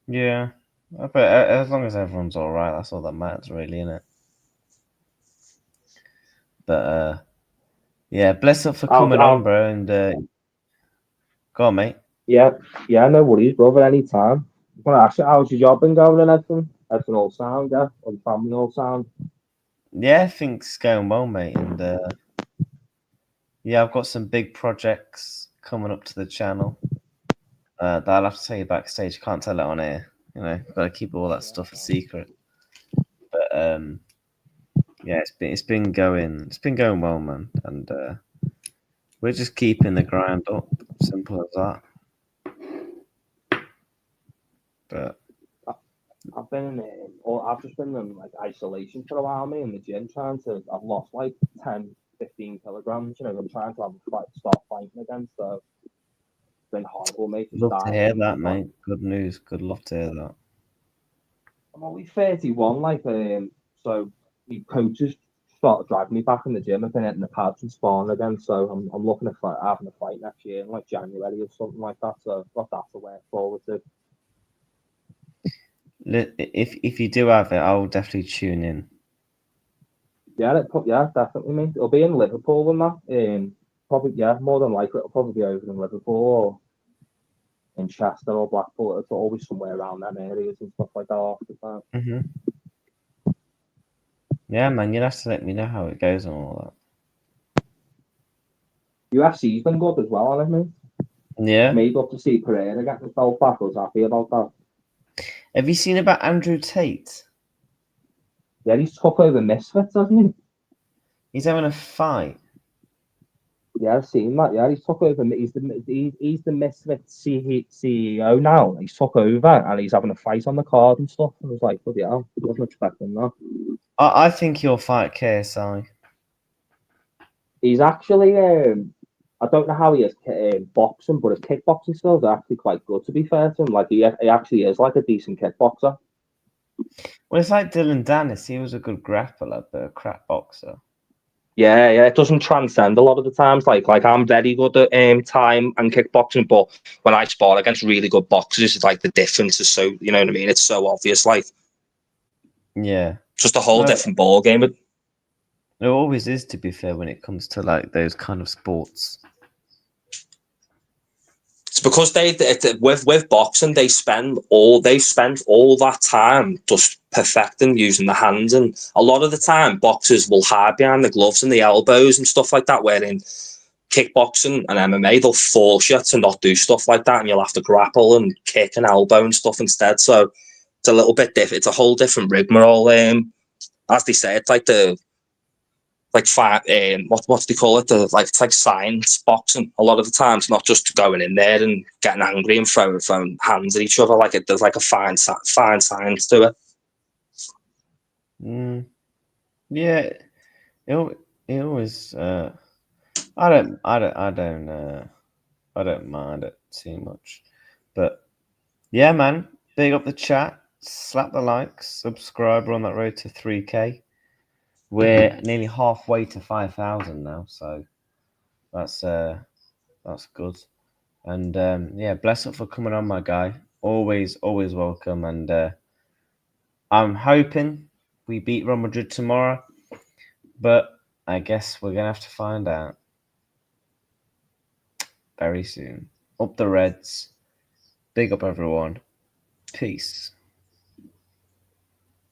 yeah, but as long as everyone's all right, that's all that matters, really, innit? But yeah, bless up for coming on, bro. And go on, mate. Yeah, no worries, brother. Anytime. I'm gonna ask you, how's your job been going and everything? Everything all sound, yeah? Or the family all sound? Yeah, things going well, mate. And yeah, I've got some big projects coming up to the channel that I'll have to tell you backstage. Can't tell it on air. You know, got to keep all that stuff a secret. But yeah, it's been going well, man. And we're just keeping the grind up. Simple as that. But I've just been in like isolation for a while, me in the gym I've lost like 10, 15 kilograms, you know, I'm trying to start fighting again, so it's been horrible, mate. Love to hear that, mate. Good news. Good love to hear that. I'm only 31, like, so the coaches started driving me back in the gym. I've been hitting the pads and sparring again, so I'm looking at having a fight next year in like January or something like that, so I've got that to work forward to. If you do have it, I'll definitely tune in. Yeah, definitely, mate. It'll be in Liverpool and that. Probably, yeah, more than likely it'll probably be over in Liverpool or in Chester or Blackpool. It's always somewhere around them areas and stuff like that half the time. Yeah, man, you'll have to let me know how it goes and all UFC's been good as well, hasn't it, mate? that. Yeah. Made up to see Pereira get his belt back. I was happy about that. Have you seen about Andrew Tate? Yeah, he's took over Misfits, hasn't he? He's having a fight. Yeah, I've seen that. Yeah, he's took over. He's the Misfits CEO now. He's took over and he's having a fight on the card and stuff. I was like, bloody hell, I wasn't expecting that. I think he'll fight KSI. He's actually, I don't know how he is boxing, but his kickboxing skills are actually quite good, to be fair to him. Like, he actually is like a decent kickboxer. Well, it's like Dylan Dennis. He was a good grappler, but a crap boxer. Yeah, it doesn't transcend a lot of the times. Like I'm very good at time and kickboxing, but when I spar against really good boxers, it's like the difference is so, you know what I mean? It's so obvious, like. Yeah. Just a whole different ball game. It always is, to be fair, when it comes to like those kind of sports. It's because with boxing they spend all that time just perfecting using the hands, and a lot of the time boxers will hide behind the gloves and the elbows and stuff like that, where in kickboxing and MMA they'll force you to not do stuff like that and you'll have to grapple and kick and elbow and stuff instead. So it's a little bit different. It's a whole different rigmarole. As they say, it's like what do they call it? It's like science boxing. A lot of the times, not just going in there and getting angry and throwing hands at each other. There's like a fine science to it. Yeah, it always. I don't mind it too much, but yeah, man. Big up the chat, slap the likes, subscribe. We're on that road to 3K. We're nearly halfway to 5,000 now, so that's good. And yeah, bless up for coming on, my guy. Always welcome. And I'm hoping we beat Real Madrid tomorrow, but I guess we're gonna have to find out very soon. Up the Reds. Big up everyone. Peace.